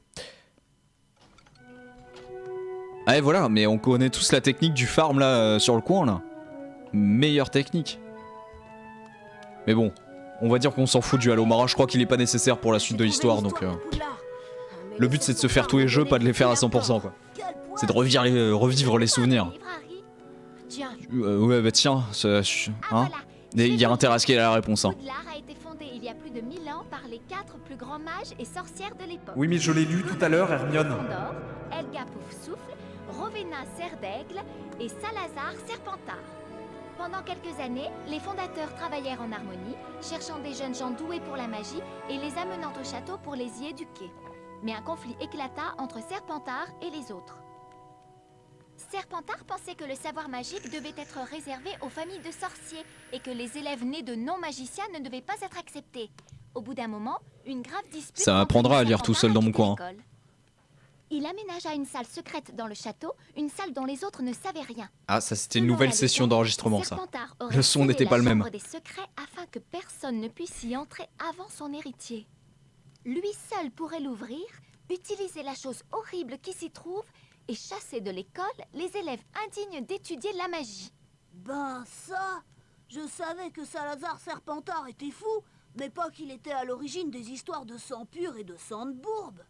Ah, et voilà, mais on connaît tous la technique du farm là, sur le coin là. Meilleure technique. Mais bon, on va dire qu'on s'en fout du Halo Mara. Je crois qu'il est pas nécessaire pour la suite de l'histoire, donc. Le but c'est de se faire tous les jeux, pas de les faire à 100% quoi. C'est de revivre les souvenirs. Ouais, bah tiens, hein. Il y a intérêt à ce qu'il ait la réponse, hein. Poudlard a été fondé il y a plus de 1000 ans par les 4 plus grands mages et sorcières de l'époque. Oui, mais je l'ai lu tout à l'heure, Hermione. Gryffondor, Helga Poufsouffle, Rowena Serdaigle et Salazar Serpentard. Pendant quelques années, les fondateurs travaillèrent en harmonie, cherchant des jeunes gens doués pour la magie et les amenant au château pour les y éduquer. Mais un conflit éclata entre Serpentard et les autres. Serpentard pensait que le savoir magique devait être réservé aux familles de sorciers et que les élèves nés de non-magiciens ne devaient pas être acceptés. Au bout d'un moment, une grave dispute... Ça m'apprendra à lire tout seul dans mon coin. Il aménagea une salle secrète dans le château, une salle dont les autres ne savaient rien. Ah, ça c'était une nouvelle session d'enregistrement, ça. Serpentard aurait Le son n'était scellé pas le la même. chambre des secrets afin que personne ne puisse y entrer avant son héritier. Lui seul pourrait l'ouvrir, utiliser la chose horrible qui s'y trouve et chasser de l'école les élèves indignes d'étudier la magie. Ben ça, je savais que Salazar Serpentard était fou, mais pas qu'il était à l'origine des histoires de sang pur et de sang de bourbe.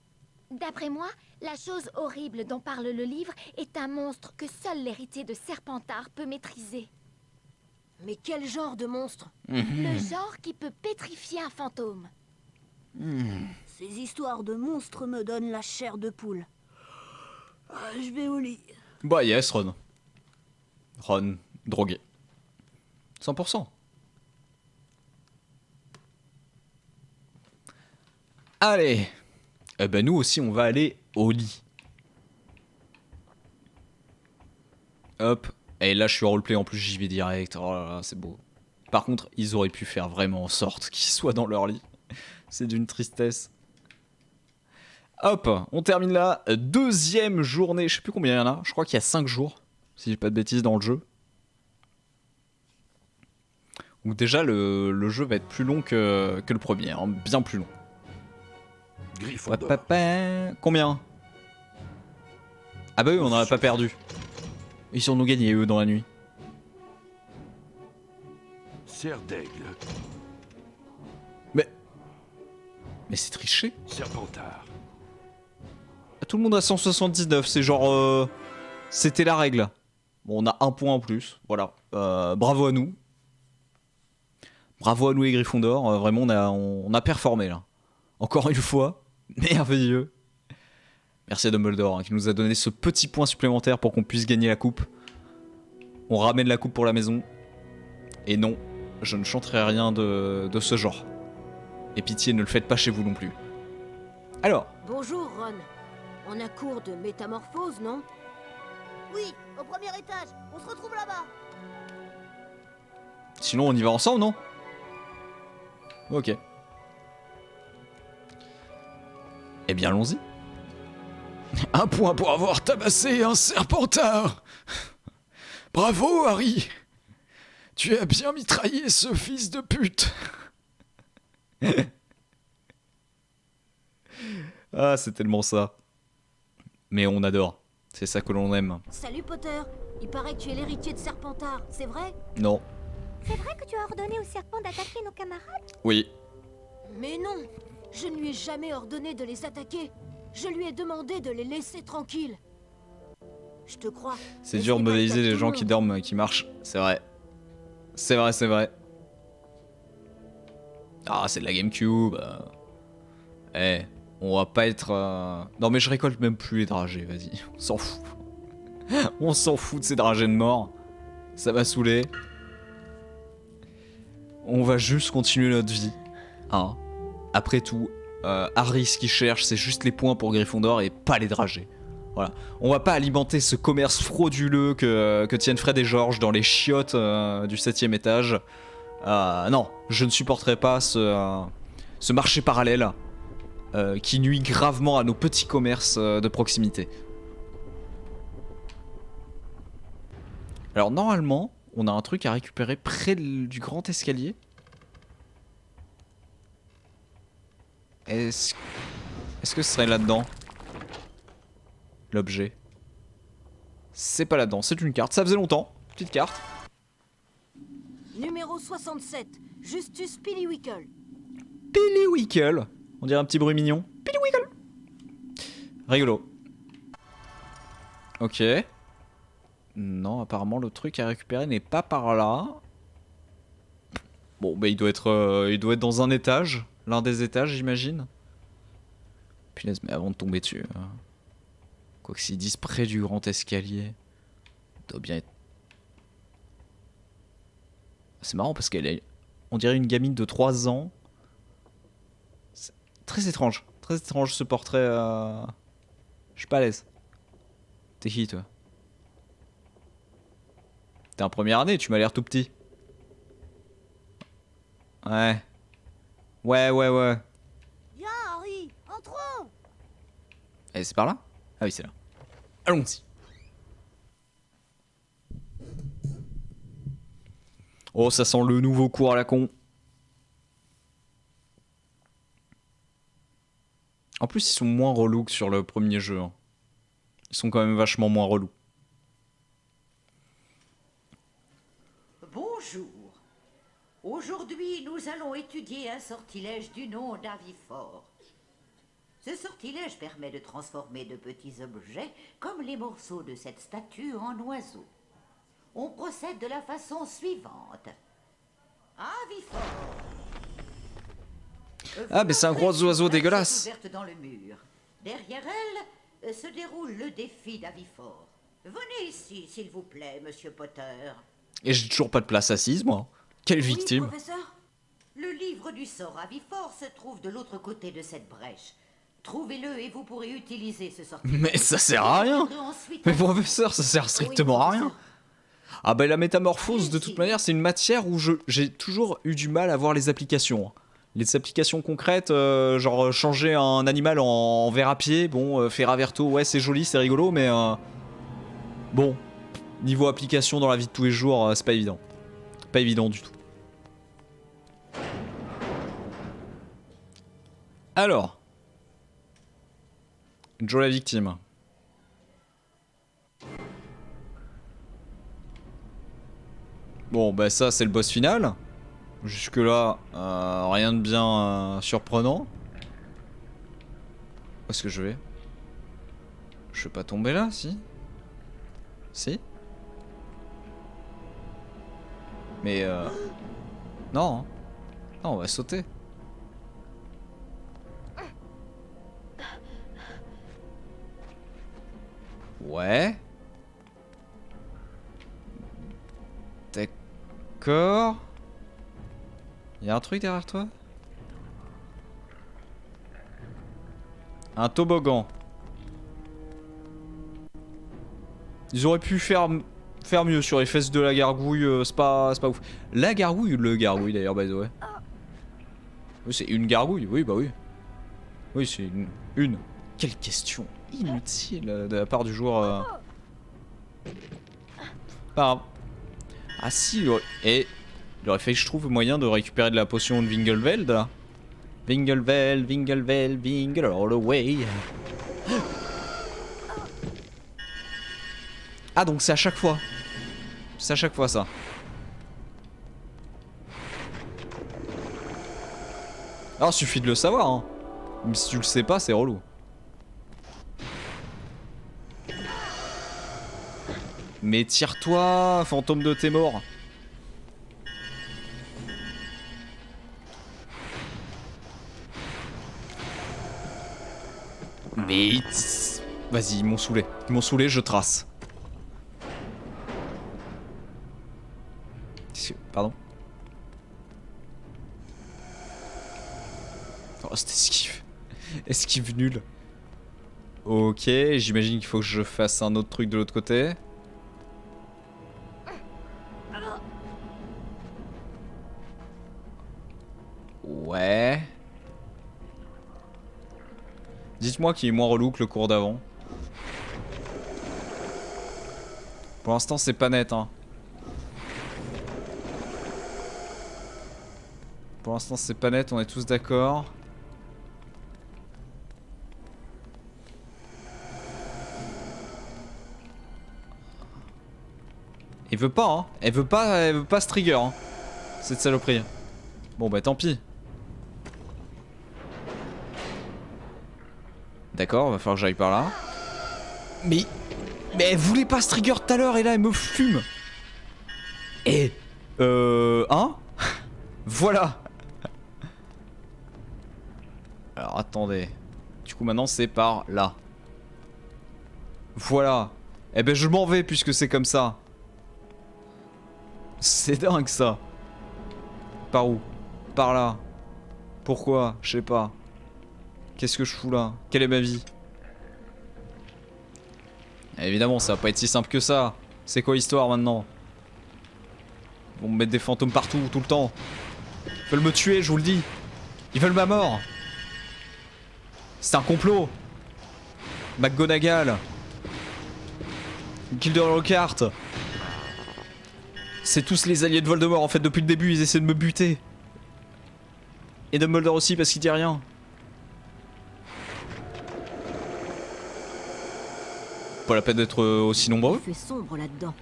D'après moi, la chose horrible dont parle le livre est un monstre que seul l'héritier de Serpentard peut maîtriser. Mais quel genre de monstre? Le genre qui peut pétrifier un fantôme. Ces histoires de monstres me donnent la chair de poule. Ah, je vais au lit. Bah yes, Ron. Ron, drogué. 100%. Allez. Eh ben nous aussi on va aller au lit. Hop. Et là je suis roleplay en plus, j'y vais direct. Oh là là, c'est beau. Par contre, ils auraient pu faire vraiment en sorte qu'ils soient dans leur lit. C'est d'une tristesse. Hop, on termine là. Deuxième journée. Je sais plus combien il y en a. Je crois qu'il y a 5 jours. Si j'ai pas de bêtises dans le jeu. Ou déjà le jeu va être plus long que le premier. Hein, bien plus long. Gryffondor. Combien? Ah bah oui, on n'en a pas perdu. Ils sont nous gagnés eux dans la nuit. Serdaigle. Mais c'est triché. Serpentard. Tout le monde a 179, c'est genre... C'était la règle. Bon, on a un point en plus, voilà. Bravo à nous. Bravo à nous les Gryffondor, vraiment on a performé là. Encore une fois, merveilleux. Merci à Dumbledore hein, qui nous a donné ce petit point supplémentaire pour qu'on puisse gagner la coupe. On ramène la coupe pour la maison. Et non, je ne chanterai rien de ce genre. Et pitié, ne le faites pas chez vous non plus. Alors, Bonjour, Ron. On a cours de métamorphose, non? Oui, au premier étage. On se retrouve là-bas. sinon on y va ensemble, non? Ok. Eh bien, allons-y. Un point pour avoir tabassé un Serpentard. Bravo, Harry. Tu as bien mitraillé ce fils de pute. Ah, c'est tellement ça. Mais on adore. C'est ça que l'on aime. Salut, Potter. Il paraît que tu es l'héritier de Serpentard, c'est vrai? Non. C'est vrai que tu as ordonné au serpent d'attaquer nos camarades? Oui. Mais non, je ne lui ai jamais ordonné de les attaquer. Je lui ai demandé de les laisser tranquilles. Je te crois. C'est mais dur ce de n'est pas le modéliser cas de les tout gens le qui monde. dorment, qui marchent. C'est vrai. C'est vrai, c'est vrai. Ah, c'est de la GameCube. Eh, on va pas être... Non mais je récolte même plus les dragées, vas-y. On s'en fout. On s'en fout de ces dragées de mort. Ça m'a saoulé. On va juste continuer notre vie. Hein. Après tout, Harry, ce qu'il cherche, c'est juste les points pour Gryffondor et pas les dragées. Voilà. On va pas alimenter ce commerce frauduleux que tiennent Fred et George dans les chiottes du 7ème étage. Non, je ne supporterai pas ce marché parallèle qui nuit gravement à nos petits commerces de proximité. Alors normalement, on a un truc à récupérer près du grand escalier. Est-ce que ce serait là-dedans? L'objet. C'est pas là-dedans, c'est une carte. Ça faisait longtemps. Petite carte. Numéro 67, Justus Piliwickle. Piliwickle. On dirait un petit bruit mignon. Piliwickle. Rigolo. Ok. Non, apparemment le truc à récupérer n'est pas par là. Bon, bah il doit être dans un étage. L'un des étages, j'imagine. Punaise, mais avant de tomber dessus... Quoique s'ils disent près du grand escalier... Il doit bien être... C'est marrant parce qu'elle est... On dirait une gamine de 3 ans. C'est très étrange. Très étrange ce portrait... Je suis pas à l'aise. T'es qui, toi? T'es en première année, tu m'as l'air tout petit. Ouais. Ouais. Viens, Harry, entrons. Et c'est par là? Ah oui, c'est là. Allons-y. Oh, ça sent le nouveau cours à la con. En plus, ils sont moins relous que sur le premier jeu. Hein. Ils sont quand même vachement moins relous. Bonjour. Aujourd'hui, nous allons étudier un sortilège du nom d'Avifort. Ce sortilège permet de transformer de petits objets, comme les morceaux de cette statue, en oiseaux. On procède de la façon suivante. Avifort. Ah, mais c'est un gros oiseau dégueulasse. Ouverte dans le mur. Derrière elle se déroule le défi d'Avifort. Venez ici, s'il vous plaît, monsieur Potter. Et j'ai toujours pas de place assise, moi. Quelle victime. Oui, professeur? Le livre du sort Avifort se trouve de l'autre côté de cette brèche. Trouvez-le et vous pourrez utiliser ce sortilège. Mais ça sert à rien. Mais professeur, ça sert strictement à rien. Ah bah la métamorphose, de toute manière, c'est une matière où j'ai toujours eu du mal à voir les applications. Les applications concrètes, genre changer un animal en ver à pied, bon, Ferraverto, ouais c'est joli, c'est rigolo, mais bon, niveau application dans la vie de tous les jours, c'est pas évident. Pas évident du tout. Alors, Joe la victime. Bon, bah ça c'est le boss final. Jusque là, rien de bien surprenant. Où est-ce que je vais? Je vais pas tomber là, si? Si? Mais non, hein. Non, on va sauter. Ouais. D'accord. Y'a un truc derrière toi? Un toboggan. Ils auraient pu faire mieux sur les fesses de la gargouille, c'est pas ouf. La gargouille ou le gargouille d'ailleurs, by the way? Oui, c'est une gargouille, oui, bah oui. Oui, c'est une. Quelle question inutile de la part du joueur. Pas grave. Ah si, et il aurait fallu que je trouve moyen de récupérer de la potion de Wingelveld là. Wingelveld, Wingle all the way. Ah donc c'est à chaque fois. C'est à chaque fois ça. Alors suffit de le savoir hein. Mais si tu le sais pas c'est relou. Mais tire-toi, fantôme de tes morts. Mais... Vas-y, ils m'ont saoulé. Ils m'ont saoulé, je trace. Pardon. Oh, cette esquive. Esquive nulle. Ok, j'imagine qu'il faut que je fasse un autre truc de l'autre côté. Ouais. Dites-moi qu'il est moins relou que le cours d'avant. Pour l'instant, c'est pas net, hein. Pour l'instant, c'est pas net, on est tous d'accord. Elle veut pas, hein. Elle veut pas ce trigger, hein. Cette saloperie. Bon, bah tant pis. D'accord, va falloir que j'aille par là. Mais elle voulait pas ce trigger tout à l'heure et là elle me fume. Et hein. Voilà. Alors attendez. Du coup maintenant c'est par là. Voilà. Eh ben je m'en vais puisque c'est comme ça. C'est dingue ça. Par où? Par là. Pourquoi? Je sais pas. Qu'est-ce que je fous là? Quelle est ma vie? Évidemment, ça va pas être si simple que ça. C'est quoi l'histoire maintenant? Ils vont me mettre des fantômes partout, tout le temps. Ils veulent me tuer, je vous le dis. Ils veulent ma mort. C'est un complot. McGonagall. Gilderoy Lockhart. C'est tous les alliés de Voldemort en fait. Depuis le début, ils essaient de me buter. Et Dumbledore aussi parce qu'il dit rien. Pas la peine d'être aussi nombreux. Il fait sombre là-dedans.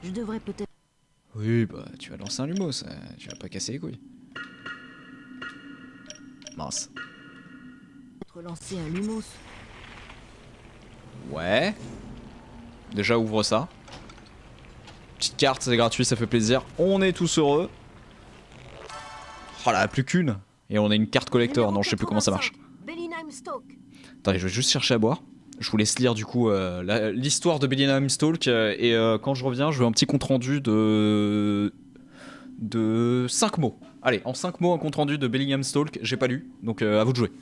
Je devrais peut-être... Oui, bah tu vas lancer un lumos, tu vas pas casser les couilles. Mince. lancer un lumos. Ouais. Déjà ouvre ça. Petite carte, c'est gratuit, ça fait plaisir. On est tous heureux. Oh là, plus qu'une. Et on a une carte collector, non je sais plus comment ça marche. Attendez, je vais juste chercher à boire. Je vous laisse lire du coup l'histoire de Bellingham Stalk et quand je reviens, je veux un petit compte rendu de 5 mots. Allez, en 5 mots, un compte rendu de Bellingham Stalk, j'ai pas lu, donc à vous de jouer.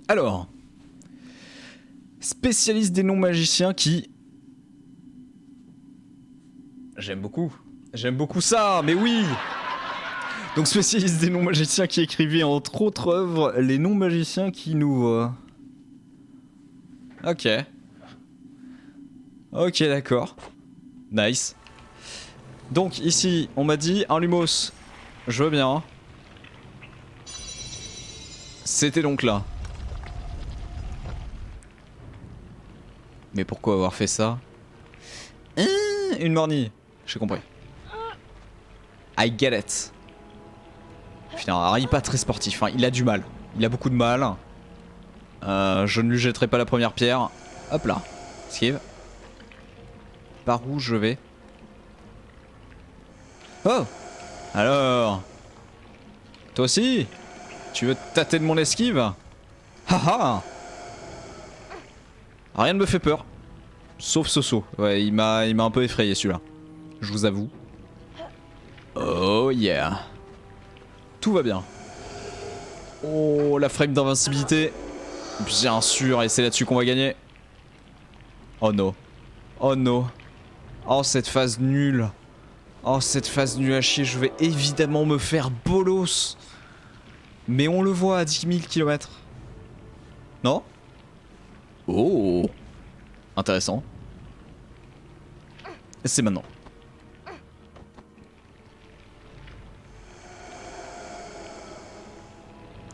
Alors, spécialiste des non-magiciens qui... J'aime beaucoup ça, mais oui. Donc spécialiste des non-magiciens qui écrivait entre autres œuvres les non-magiciens qui nous... Ok. Ok, d'accord. Nice. Donc ici, on m'a dit un lumos. Je veux bien. C'était donc là. Mais pourquoi avoir fait ça? Une mornie. J'ai compris. I get it. Putain, Harry pas très sportif, hein. Il a du mal. Il a beaucoup de mal. Je ne lui jetterai pas la première pierre. Hop là. Esquive. Par où je vais? Oh! Alors? Toi aussi? Tu veux te tâter de mon esquive? Haha! Rien ne me fait peur. Sauf ce saut. Ouais, il m'a un peu effrayé celui-là. Je vous avoue. Oh yeah. Tout va bien. Oh, la frame d'invincibilité. Bien sûr, et c'est là-dessus qu'on va gagner. Oh no. Oh no. Oh, cette phase nulle. Oh, cette phase nulle à chier. Je vais évidemment me faire bolos. Mais on le voit à 10 000 km. Non? Oh, intéressant. C'est maintenant.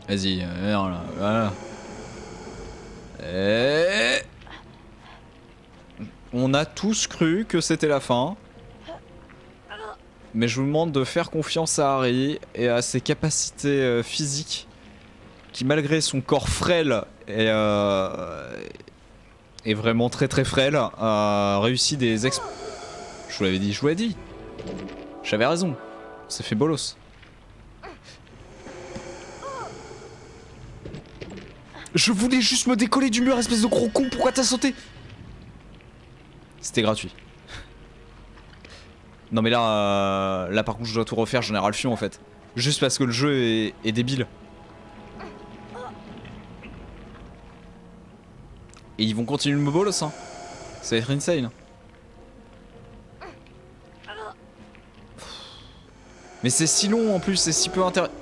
Vas-y, voilà. Et... On a tous cru que c'était la fin. Mais je vous demande de faire confiance à Harry et à ses capacités physiques, qui malgré son corps frêle est vraiment très très frêle, a réussi des exploits. Je vous l'avais dit, je vous l'ai dit. J'avais raison. C'est fait bolos. Je voulais juste me décoller du mur, espèce de gros con, pourquoi t'as sauté? C'était gratuit. Non mais là, là par contre je dois tout refaire, j'en ai ras le fion en fait. Juste parce que le jeu est débile. Et ils vont continuer le me bolos hein. Ça va être insane. Mais c'est si long en plus, c'est si peu intéressant.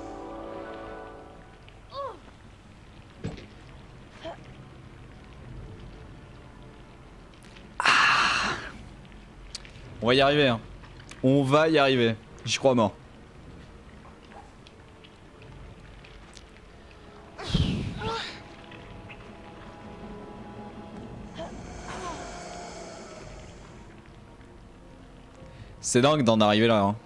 On va y arriver hein. On va y arriver. J'y crois mort. C'est dingue d'en arriver là hein.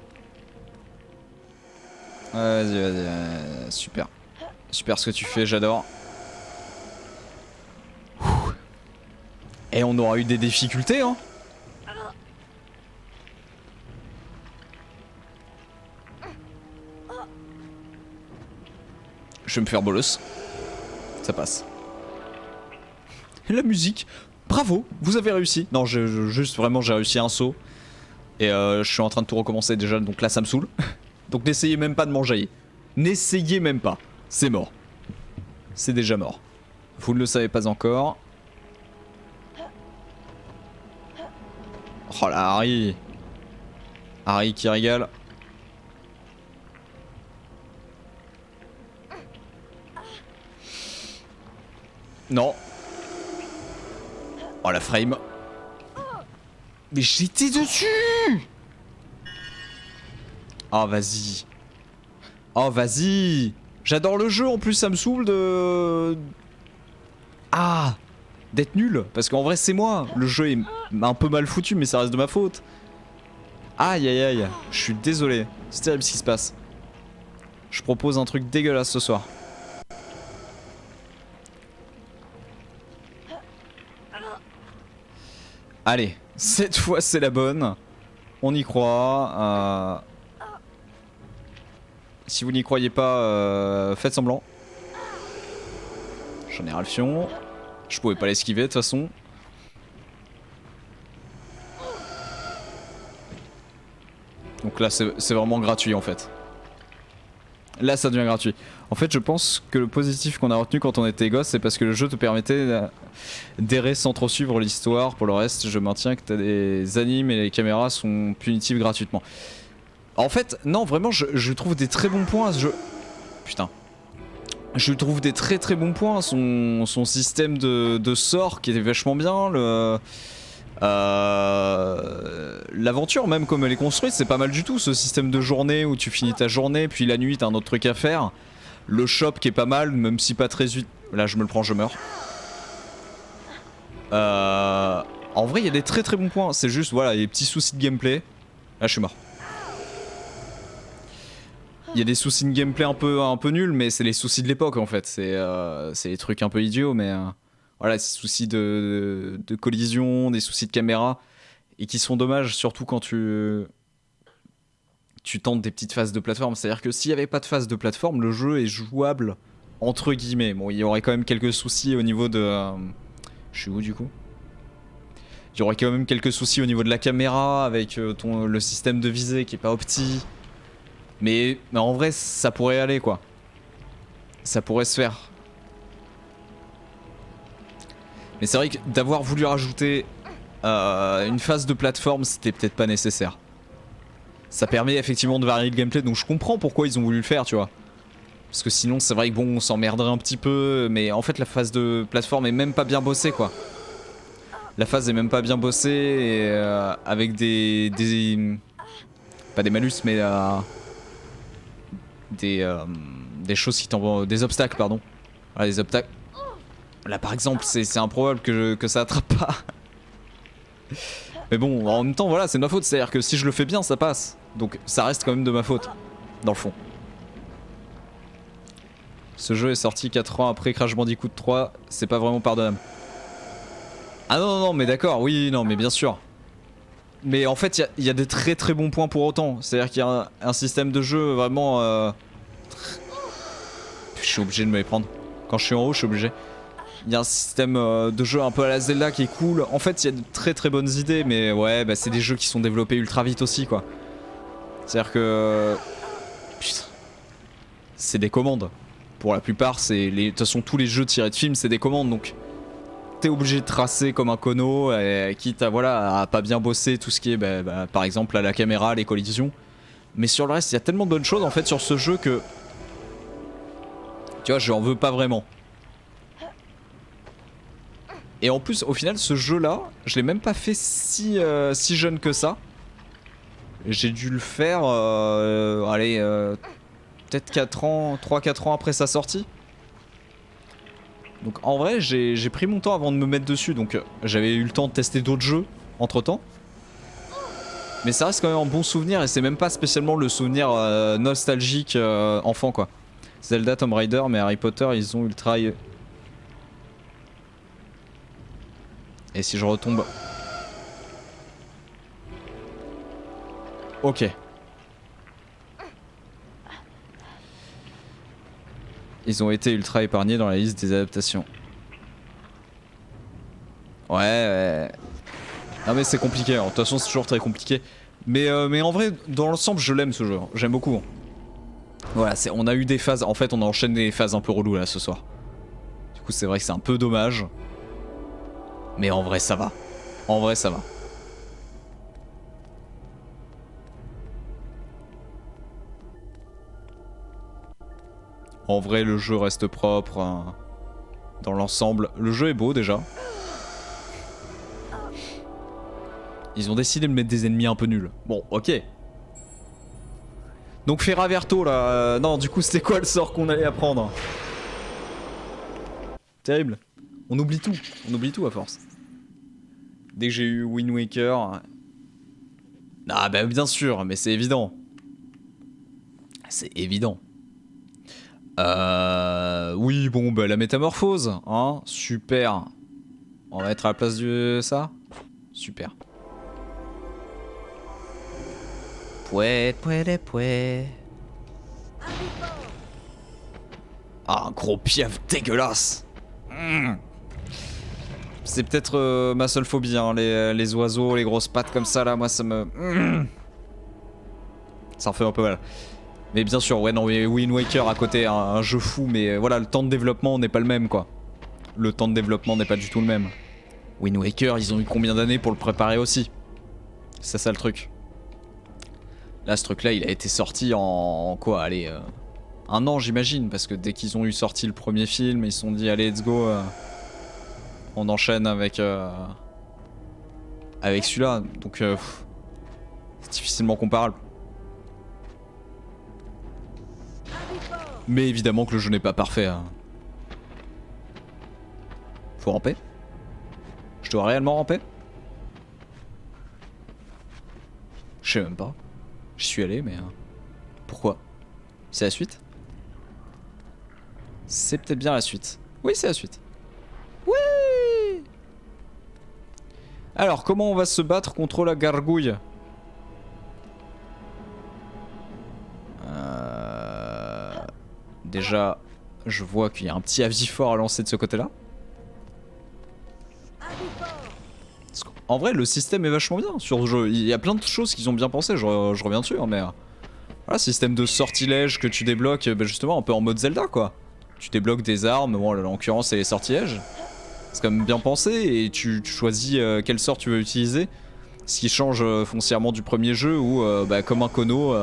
Vas-y, super. Super ce que tu fais, j'adore. Et on aura eu des difficultés hein. Je vais me faire bolos. Ça passe. Et la musique. Bravo, vous avez réussi. Non, juste vraiment j'ai réussi un saut. Et je suis en train de tout recommencer déjà, donc là ça me saoule. Donc n'essayez même pas de m'enjailler. N'essayez même pas. C'est mort. C'est déjà mort. Vous ne le savez pas encore. Oh là, Harry. Harry qui régale. Non. Oh la frame. Mais j'étais dessus. Oh vas-y. Oh vas-y. J'adore le jeu en plus, ça me saoule de... Ah, d'être nul. Parce qu'en vrai c'est moi. Le jeu est un peu mal foutu mais ça reste de ma faute. Aïe aïe aïe. Je suis désolé. C'est terrible ce qui se passe. Je propose un truc dégueulasse ce soir. Allez, cette fois c'est la bonne. On y croit. Si vous n'y croyez pas, faites semblant. J'en ai ras le fion. Je pouvais pas l'esquiver de toute façon. Donc là c'est vraiment gratuit en fait. Là ça devient gratuit. En fait je pense que le positif qu'on a retenu quand on était gosse, c'est parce que le jeu te permettait d'errer sans trop suivre l'histoire. Pour le reste je maintiens que t'as des animes et les caméras sont punitives gratuitement. En fait non vraiment je trouve des très bons points à ce jeu. Putain. Je trouve des très très bons points. Son système de sort qui était vachement bien. L'aventure même comme elle est construite c'est pas mal du tout, ce système de journée où tu finis ta journée puis la nuit t'as un autre truc à faire. Le shop qui est pas mal même si pas très vite. Là je me le prends, je meurs. En vrai il y a des très très bons points, c'est juste voilà, il y a des petits soucis de gameplay. Là je suis mort. Il y a des soucis de gameplay un peu nuls mais c'est les soucis de l'époque en fait, c'est des trucs un peu idiots mais... Voilà, ces soucis de collision, des soucis de caméra, et qui sont dommages, surtout quand tu tentes des petites phases de plateforme. C'est-à-dire que s'il n'y avait pas de phase de plateforme, le jeu est jouable, entre guillemets. Bon, il y aurait quand même quelques soucis au niveau de... Je suis où du coup? Il y aurait quand même quelques soucis au niveau de la caméra, avec le système de visée qui est pas opti. Mais en vrai, ça pourrait aller, quoi. Ça pourrait se faire. Mais c'est vrai que d'avoir voulu rajouter une phase de plateforme, c'était peut-être pas nécessaire. Ça permet effectivement de varier le gameplay, donc je comprends pourquoi ils ont voulu le faire, tu vois. Parce que sinon c'est vrai que bon on s'emmerderait un petit peu, mais en fait la phase de plateforme est même pas bien bossée quoi. La phase est même pas bien bossée et, avec des... Pas des malus mais des choses qui t'envoient... Des obstacles pardon. Voilà des obstacles. Là par exemple c'est improbable que ça attrape pas. Mais bon en même temps voilà c'est de ma faute, c'est à dire que si je le fais bien ça passe. Donc ça reste quand même de ma faute. Dans le fond. Ce jeu est sorti 4 ans après Crash Bandicoot 3, c'est pas vraiment pardonnable. Ah non, mais d'accord, oui, non, mais bien sûr. Mais en fait, il y a des très très bons points pour autant. C'est-à-dire qu'il y a un système de jeu vraiment... Je suis obligé de me les prendre. Quand je suis en haut, je suis obligé. Il y a un système de jeu un peu à la Zelda qui est cool. En fait, il y a de très très bonnes idées, mais ouais, bah, c'est des jeux qui sont développés ultra vite aussi, quoi. C'est-à-dire que... Putain. C'est des commandes. Pour la plupart, c'est les... de toute façon, tous les jeux tirés de films, c'est des commandes, donc t'es obligé de tracer comme un cono, quitte à, voilà, à pas bien bosser tout ce qui est, par exemple, à la caméra, les collisions. Mais sur le reste, il y a tellement de bonnes choses, en fait, sur ce jeu que... Tu vois, j'en veux pas vraiment. Et en plus, au final, ce jeu-là, je l'ai même pas fait si jeune que ça. J'ai dû le faire, peut-être 3-4 ans après sa sortie. Donc en vrai j'ai pris mon temps avant de me mettre dessus, donc j'avais eu le temps de tester d'autres jeux entre temps. Mais ça reste quand même un bon souvenir et c'est même pas spécialement le souvenir nostalgique enfant quoi. Zelda, Tomb Raider, mais Harry Potter ils ont eu le travail. Et si je retombe... Ok. Ils ont été ultra épargnés dans la liste des adaptations. Ouais. Non mais c'est compliqué, de toute façon c'est toujours très compliqué. Mais en vrai, dans l'ensemble, je l'aime ce jeu, j'aime beaucoup. Voilà, on a eu des phases, en fait on a enchaîné des phases un peu reloues là ce soir. Du coup c'est vrai que c'est un peu dommage. Mais en vrai ça va. En vrai ça va. En vrai, le jeu reste propre. Hein. Dans l'ensemble, le jeu est beau déjà. Ils ont décidé de mettre des ennemis un peu nuls. Bon, ok. Donc Ferraverto là... non, du coup, c'était quoi le sort qu'on allait apprendre? Terrible. On oublie tout. On oublie tout à force. Dès que j'ai eu Wind Waker... Ah bah bien sûr, mais c'est évident. C'est évident. Oui, bon, bah la métamorphose, hein, super. On va être à la place de ça. Super. Pouet. Ah, un gros piaf dégueulasse. C'est peut-être ma seule phobie, hein, les oiseaux, les grosses pattes comme ça, là, moi ça me... Ça en fait un peu mal. Mais bien sûr, ouais, non, mais Wind Waker à côté, un jeu fou, mais voilà, le temps de développement n'est pas le même, quoi. Le temps de développement n'est pas du tout le même. Wind Waker, ils ont eu combien d'années pour le préparer aussi? C'est ça le truc. Là, ce truc-là, il a été sorti en quoi? Allez, 1 an, j'imagine, parce que dès qu'ils ont eu sorti le premier film, ils se sont dit, allez, let's go, on enchaîne avec celui-là. Donc, c'est difficilement comparable. Mais évidemment que le jeu n'est pas parfait. Hein. Faut ramper? Je dois réellement ramper? Je sais même pas. J'y suis allé, mais... Pourquoi? C'est la suite? C'est peut-être bien la suite. Oui, c'est la suite. Oui! Alors, comment on va se battre contre la gargouille? Déjà, je vois qu'il y a un petit avis fort à lancer de ce côté-là. En vrai, le système est vachement bien sur le jeu. Il y a plein de choses qu'ils ont bien pensé, je reviens dessus, hein, mais... Voilà, système de sortilège que tu débloques, bah justement, un peu en mode Zelda, quoi. Tu débloques des armes, bon, en l'occurrence, c'est les sortilèges. C'est quand même bien pensé, et tu choisis quel sort tu veux utiliser. Ce qui change foncièrement du premier jeu, où, bah, comme un Kono...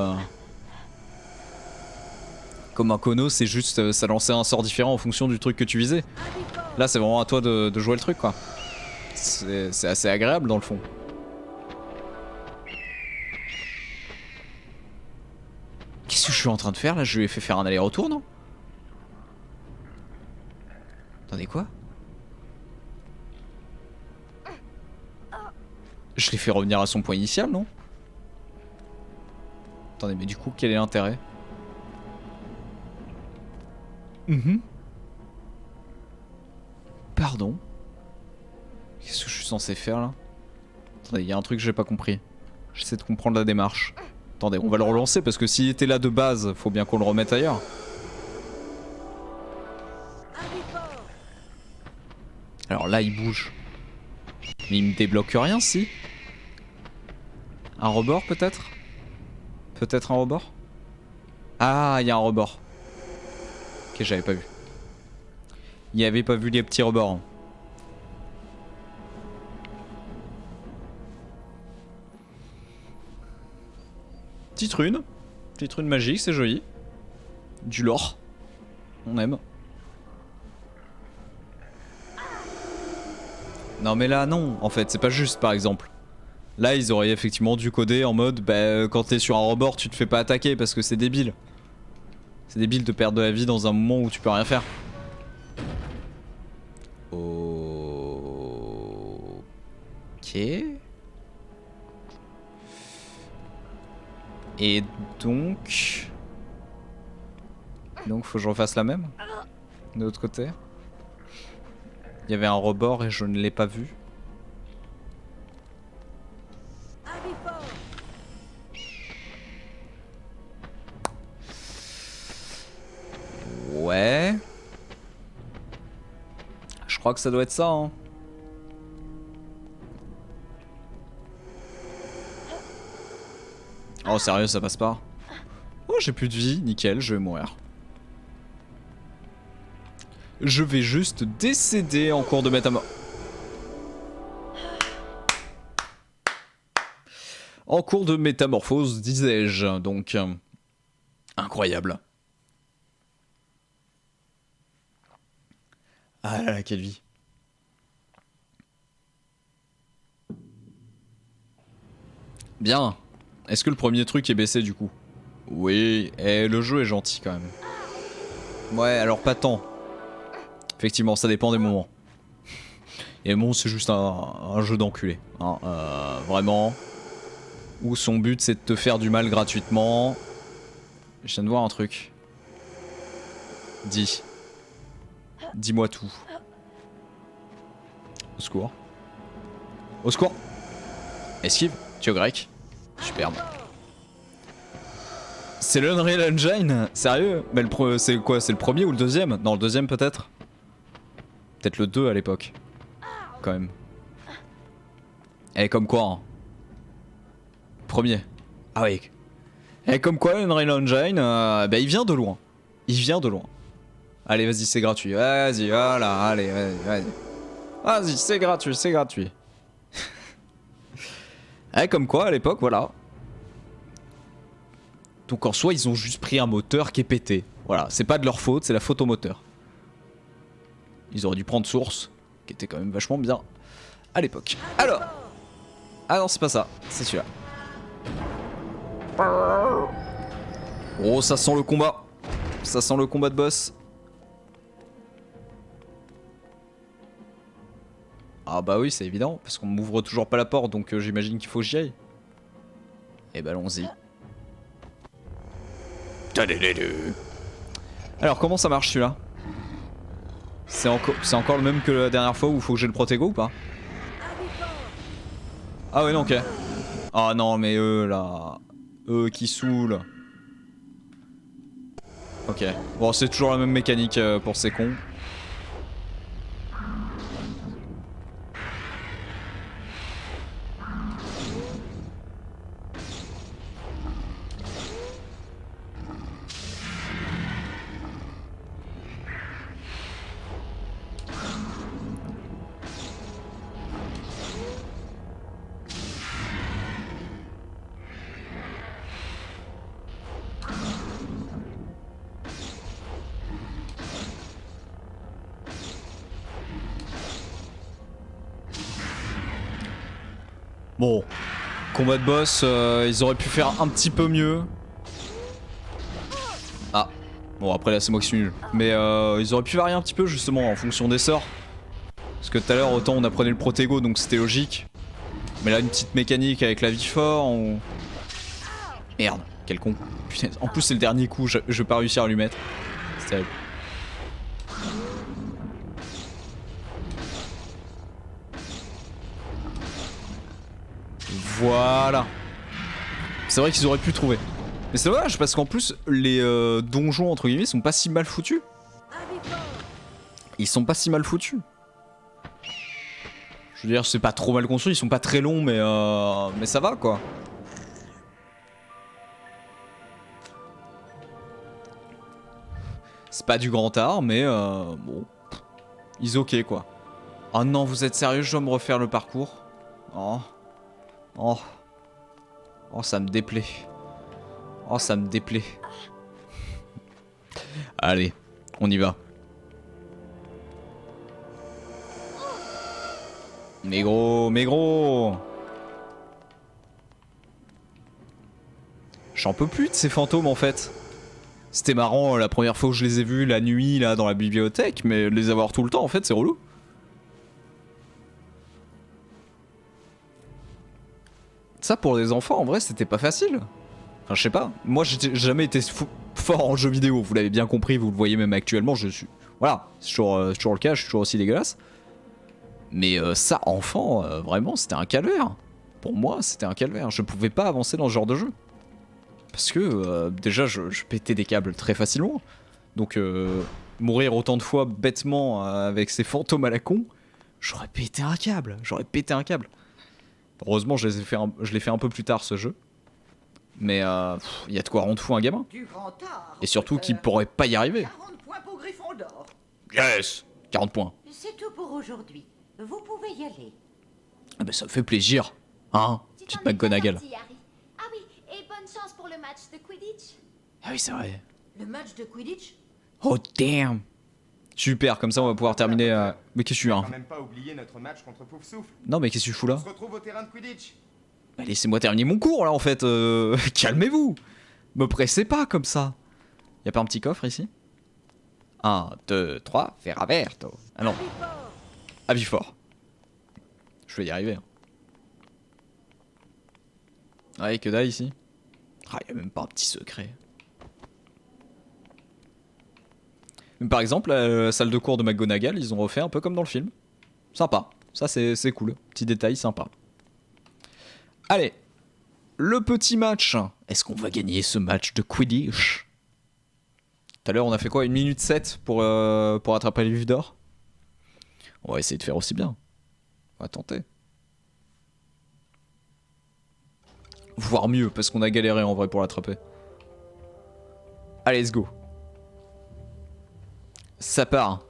Comme un Kono, c'est juste ça lançait un sort différent en fonction du truc que tu visais. Là, c'est vraiment à toi de jouer le truc, quoi. C'est assez agréable dans le fond. Qu'est-ce que je suis en train de faire là? Je lui ai fait faire un aller-retour, non? Attendez, quoi? Je l'ai fait revenir à son point initial, non? Attendez, mais du coup, quel est l'intérêt? Pardon? Qu'est-ce que je suis censé faire là? Attendez, il y a un truc que j'ai pas compris. J'essaie de comprendre la démarche. Attendez, on va le relancer parce que s'il était là de base, faut bien qu'on le remette ailleurs. Alors là, il bouge. Mais il me débloque rien, si? Un rebord peut-être? Peut-être un rebord? Ah, il y a un rebord. Ok, j'avais pas vu. Il avait pas vu les petits rebords. Petite rune magique, c'est joli. Du lore. On aime. Non mais là non, en fait, c'est pas juste par exemple. Là ils auraient effectivement dû coder en mode bah quand t'es sur un rebord tu te fais pas attaquer parce que c'est débile. C'est débile de perdre de la vie dans un moment où tu peux rien faire. Ok. Et donc... Donc faut que je refasse la même. De l'autre côté. Il y avait un rebord et je ne l'ai pas vu. Ouais. Je crois que ça doit être ça, hein. Oh sérieux, ça passe pas. Oh, j'ai plus de vie, nickel, je vais mourir. Je vais juste décéder en cours de métamorphose. En cours de métamorphose, disais-je, donc... incroyable. Ah là là, quelle vie. Bien. Est-ce que le premier truc est baissé du coup? Oui, et le jeu est gentil quand même. Ouais, alors pas tant. Effectivement, ça dépend des moments. Et bon, c'est juste un jeu d'enculé. Hein, vraiment. Où son but c'est de te faire du mal gratuitement. Je viens de voir un truc. Dis. Dis-moi tout. Au secours. Au secours. Esquive. Tu es grec. Superbe. C'est le Unreal Engine? Sérieux? Mais c'est quoi? C'est le premier ou le deuxième? Non, le deuxième peut-être? Peut-être le 2 à l'époque. Quand même. Et comme quoi hein. Premier. Ah oui. Et comme quoi Unreal Engine, bah il vient de loin. Il vient de loin. Allez vas-y c'est gratuit. Vas-y voilà, allez vas-y. Vas-y c'est gratuit, c'est gratuit. Et comme quoi à l'époque voilà. Donc en soi ils ont juste pris un moteur qui est pété. Voilà, c'est pas de leur faute, c'est la faute au moteur. Ils auraient dû prendre Source, qui était quand même vachement bien à l'époque. Alors. Ah non c'est pas ça, c'est celui-là. Oh ça sent le combat. Ça sent le combat de boss. Ah bah oui c'est évident, parce qu'on m'ouvre toujours pas la porte, donc j'imagine qu'il faut que j'y aille. Et bah allons-y. Alors comment ça marche celui-là? C'est encore le même que la dernière fois où il faut que j'ai le Protego ou pas? Ah ouais non ok. Ah non mais eux là. Eux qui saoulent. Ok. Bon c'est toujours la même mécanique pour ces cons. Bon, combat de boss, ils auraient pu faire un petit peu mieux. Ah, bon après là c'est moi qui suis nul. Mais ils auraient pu varier un petit peu justement en fonction des sorts. Parce que tout à l'heure autant on apprenait le protégo donc c'était logique. Mais là une petite mécanique avec la vie fort ou... Merde, quel con. Putain, en plus c'est le dernier coup, je vais pas réussir à lui mettre. C'est terrible. Voilà. C'est vrai qu'ils auraient pu trouver. Mais c'est dommage parce qu'en plus les donjons entre guillemets sont pas si mal foutus. Ils sont pas si mal foutus. Je veux dire c'est pas trop mal construit, ils sont pas très longs mais ça va quoi. C'est pas du grand art mais bon. Ils ok quoi. Oh non vous êtes sérieux, je dois me refaire le parcours. Oh. Oh. Oh ça me déplaît. Oh ça me déplaît. Allez, on y va. Mais gros. J'en peux plus de ces fantômes en fait. C'était marrant la première fois que je les ai vus la nuit là dans la bibliothèque, mais les avoir tout le temps en fait c'est relou. Ça pour les enfants en vrai c'était pas facile. Enfin je sais pas, moi j'ai jamais été fort en jeu vidéo, vous l'avez bien compris, vous le voyez même actuellement, je suis... Voilà, c'est toujours le cas, je suis toujours aussi dégueulasse. Mais ça enfant, vraiment c'était un calvaire. Pour moi c'était un calvaire, je pouvais pas avancer dans ce genre de jeu. Parce que déjà je pétais des câbles très facilement. Donc mourir autant de fois bêtement avec ces fantômes à la con, j'aurais pété un câble, Heureusement je l'ai fait un peu plus tard ce jeu. Mais il y a de quoi rendre fou un gamin. Du grand art. Et surtout qu'il pourrait pas y arriver. 40 points pour Gryffondor. Yes 40 points. C'est tout pour aujourd'hui. Vous pouvez y aller. Ah bah ça me fait plaisir. Hein, Tu petite t'en es bien McGonagall. sorti, Harry. Ah oui, et bonne chance pour le match de Quidditch. Ah oui c'est vrai. Le match de Quidditch? Oh damn. Super, comme ça on va pouvoir terminer... Mais qu'est-ce que je suis Quand même pas oublier notre match contre Poufsouffle. Non mais qu'est-ce que je fous On là? se retrouve au terrain de Quidditch. Bah, laissez-moi terminer mon cours là en fait, calmez-vous. Me pressez pas comme ça. Y'a pas un petit coffre ici? 1, 2, 3, Ferraverto. Ah non. Avis fort. Je vais y arriver. Hein. Ouais, que dalle ici. Ah, y'a même pas un petit secret. Mais par exemple, la salle de cours de McGonagall, ils ont refait un peu comme dans le film. Sympa. Ça, c'est cool. Petit détail sympa. Allez. Le petit match. Est-ce qu'on va gagner ce match de Quidditch? Tout à l'heure, on a fait quoi? 1 minute 7 pour attraper les livres d'or? On va essayer de faire aussi bien. On va tenter. Voire mieux, parce qu'on a galéré en vrai pour l'attraper. Allez, let's go. Ça part.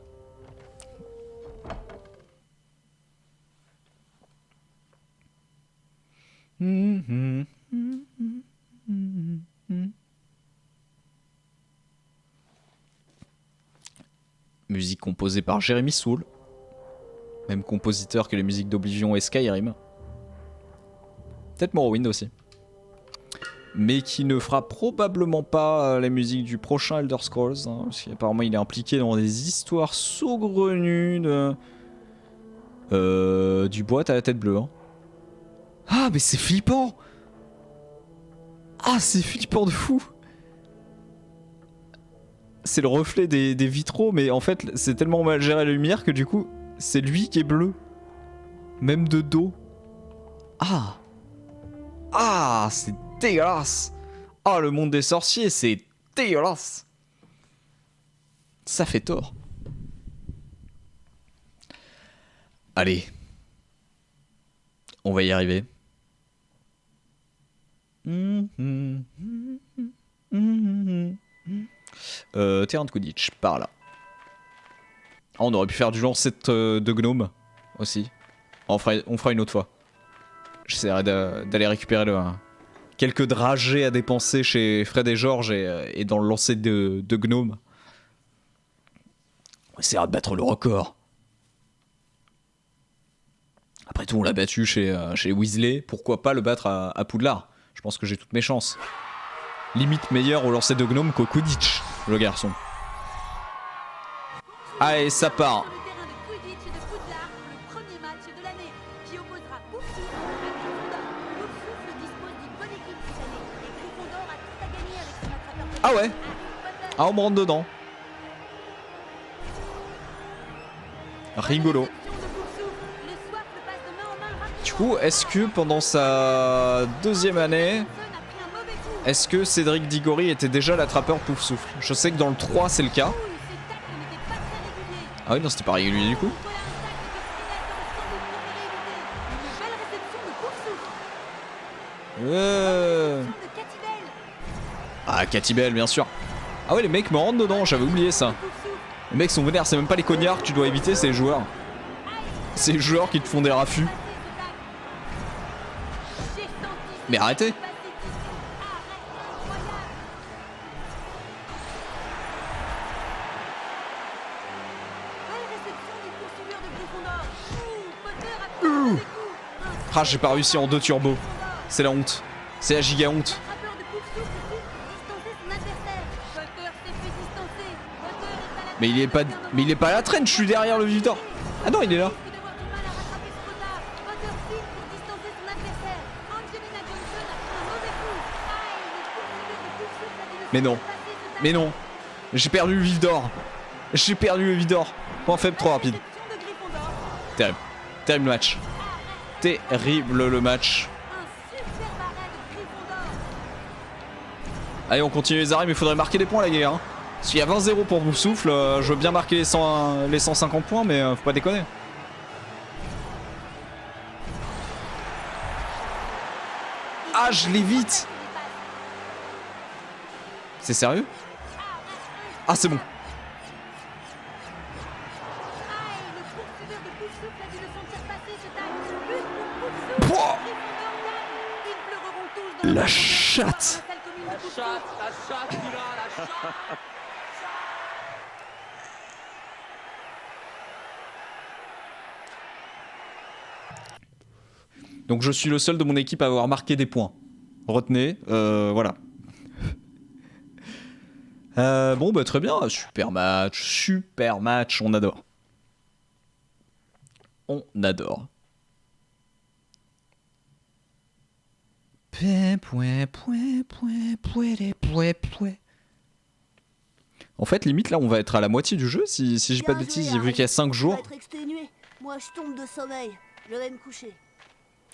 Musique composée par Jeremy Soule. Même compositeur que les musiques d'Oblivion et Skyrim. Peut-être Morrowind aussi. Mais qui ne fera probablement pas les musiques du prochain Elder Scrolls. Hein, parce qu'apparemment il est impliqué dans des histoires saugrenues du boîte à la tête bleue. Hein. Ah mais c'est flippant! Ah c'est flippant de fou! C'est le reflet des vitraux, mais en fait c'est tellement mal géré la lumière que du coup c'est lui qui est bleu. Même de dos. Ah! Ah, c'est dégueulasse! Ah, le monde des sorciers, c'est dégueulasse! Ça fait tort. Allez. On va y arriver. Terrain de Quidditch, par là. Ah, on aurait pu faire du lancer de gnome aussi. On fera une autre fois. J'essaierai d'aller récupérer quelques dragées à dépenser chez Fred et George et dans le lancer de gnome. On essaiera de battre le record. Après tout, on l'a battu chez Weasley, pourquoi pas le battre à Poudlard? Je pense que j'ai toutes mes chances. Limite meilleur au lancer de gnome qu'au Quidditch, le garçon. Allez, ça part. Sur le terrain de Quidditch de Poudlard pour le premier match de l'année, qui opposera Poufsouffle à Gryffondor. Poufsouffle dispose d'une bonne équipe cette année, et Gryffondor a tout à gagner avec son attrapeur. Ah ouais. Potter. Ah, on me rentre dedans. Rigolo. Réception de Poufsouffle. Le Swaffle passe de main en main rapidement. Du coup, est-ce que pendant sa deuxième année, Johnson a pris un mauvais coup. est-ce que Cédric Diggory était déjà l'attrapeur Poufsouffle? Je sais que dans le 3 c'est le cas. Ouh, ses tacles n'étaient pas très réguliers. Ah oui, non, c'était pas régulier du coup. Voilà un tacle que Fred aurait sans doute préféré éviter. Une belle réception de Poufsouffle. De Catibel. Ah, Cathy Bell, bien sûr. Ah ouais, les mecs me rentrent dedans, j'avais oublié ça. Les mecs sont vénères, c'est même pas les cognards que tu dois éviter, c'est les joueurs. C'est les joueurs qui te font des raffus. Mais arrêtez. Ah, j'ai pas réussi en 2 turbos. C'est la honte. C'est la giga honte. Mais il est pas à la traîne, je suis derrière le Victor. Ah non, il est là. Mais non. Mais non. J'ai perdu le vif d'or. J'ai perdu le vif d'or. Point faible trop rapide. Terrible. Terrible le match. Terrible le match. Allez, on continue les arrêts, mais il faudrait marquer des points, la guerre. Hein. S'il y a 20-0 pour Poufsouffle, je veux bien marquer les 150 points, mais faut pas déconner. Ah, je l'évite. C'est sérieux? Ah, c'est bon. Pouah. La chatte. Donc je suis le seul de mon équipe à avoir marqué des points. Retenez, voilà. Bon bah très bien, super match, on adore. On adore. En fait, limite là, on va être à la moitié du jeu si j'ai pas de bêtises, vu qu'il y a 5 jours. Être exténué. Moi, je tombe de sommeil. Je vais me coucher.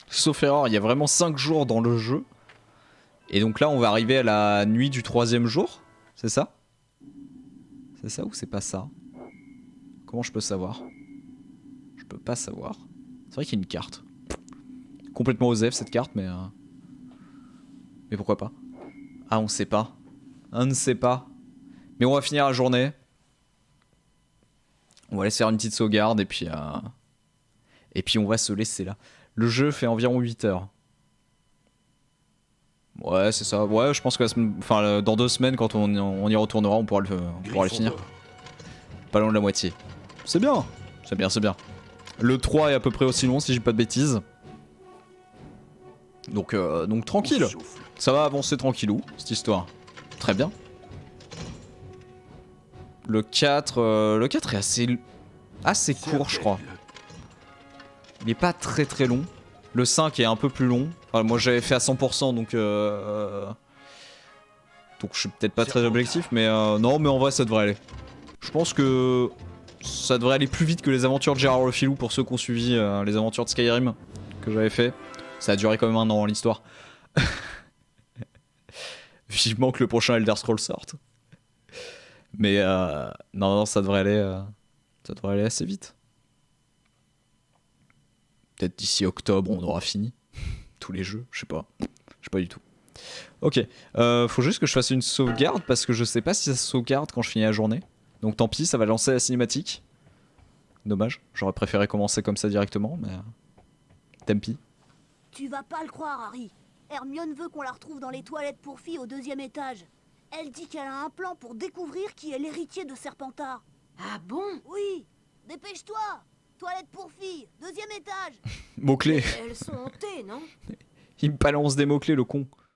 Sauf erreur, il y a vraiment 5 jours dans le jeu. Et donc là, on va arriver à la nuit du 3e jour. C'est ça? C'est ça ou c'est pas ça? Comment je peux savoir? Je peux pas savoir. C'est vrai qu'il y a une carte. Complètement osef cette carte, mais pourquoi pas? Ah, on sait pas. On ne sait pas. Mais on va finir la journée. On va laisser faire une petite sauvegarde et puis on va se laisser là. Le jeu fait environ 8 heures. Ouais, c'est ça. Ouais, je pense que dans 2 semaines, quand on y retournera, on pourra le finir. Pas loin de la moitié. C'est bien. C'est bien, c'est bien. Le 3 est à peu près aussi long, si j'ai pas de bêtises. Donc tranquille. Ça va avancer tranquillou, cette histoire. Très bien. Le 4 est assez court, je crois. Il est pas très très long. Le 5 est un peu plus long. Enfin, moi j'avais fait à 100%, donc je suis peut-être pas très objectif, mais non, mais en vrai ça devrait aller. Je pense que ça devrait aller plus vite que les aventures de Gérard Le Filou pour ceux qui ont suivi les aventures de Skyrim que j'avais fait. Ça a duré quand même 1 an l'histoire. Vivement que le prochain Elder Scrolls sorte. Mais non, ça devrait aller assez vite. Peut-être d'ici octobre on aura fini tous les jeux, je sais pas du tout. Ok, faut juste que je fasse une sauvegarde parce que je sais pas si ça se sauvegarde quand je finis la journée. Donc tant pis, ça va lancer la cinématique. Dommage, j'aurais préféré commencer comme ça directement, mais tant pis. Tu vas pas le croire, Harry. Hermione veut qu'on la retrouve dans les toilettes pour filles au 2e étage. Elle dit qu'elle a un plan pour découvrir qui est l'héritier de Serpentard. Ah bon? Oui, dépêche-toi. Toilette pour filles, 2e étage. Mots-clés. Elles sont hantées, non? Il me balance des mots-clés, le con.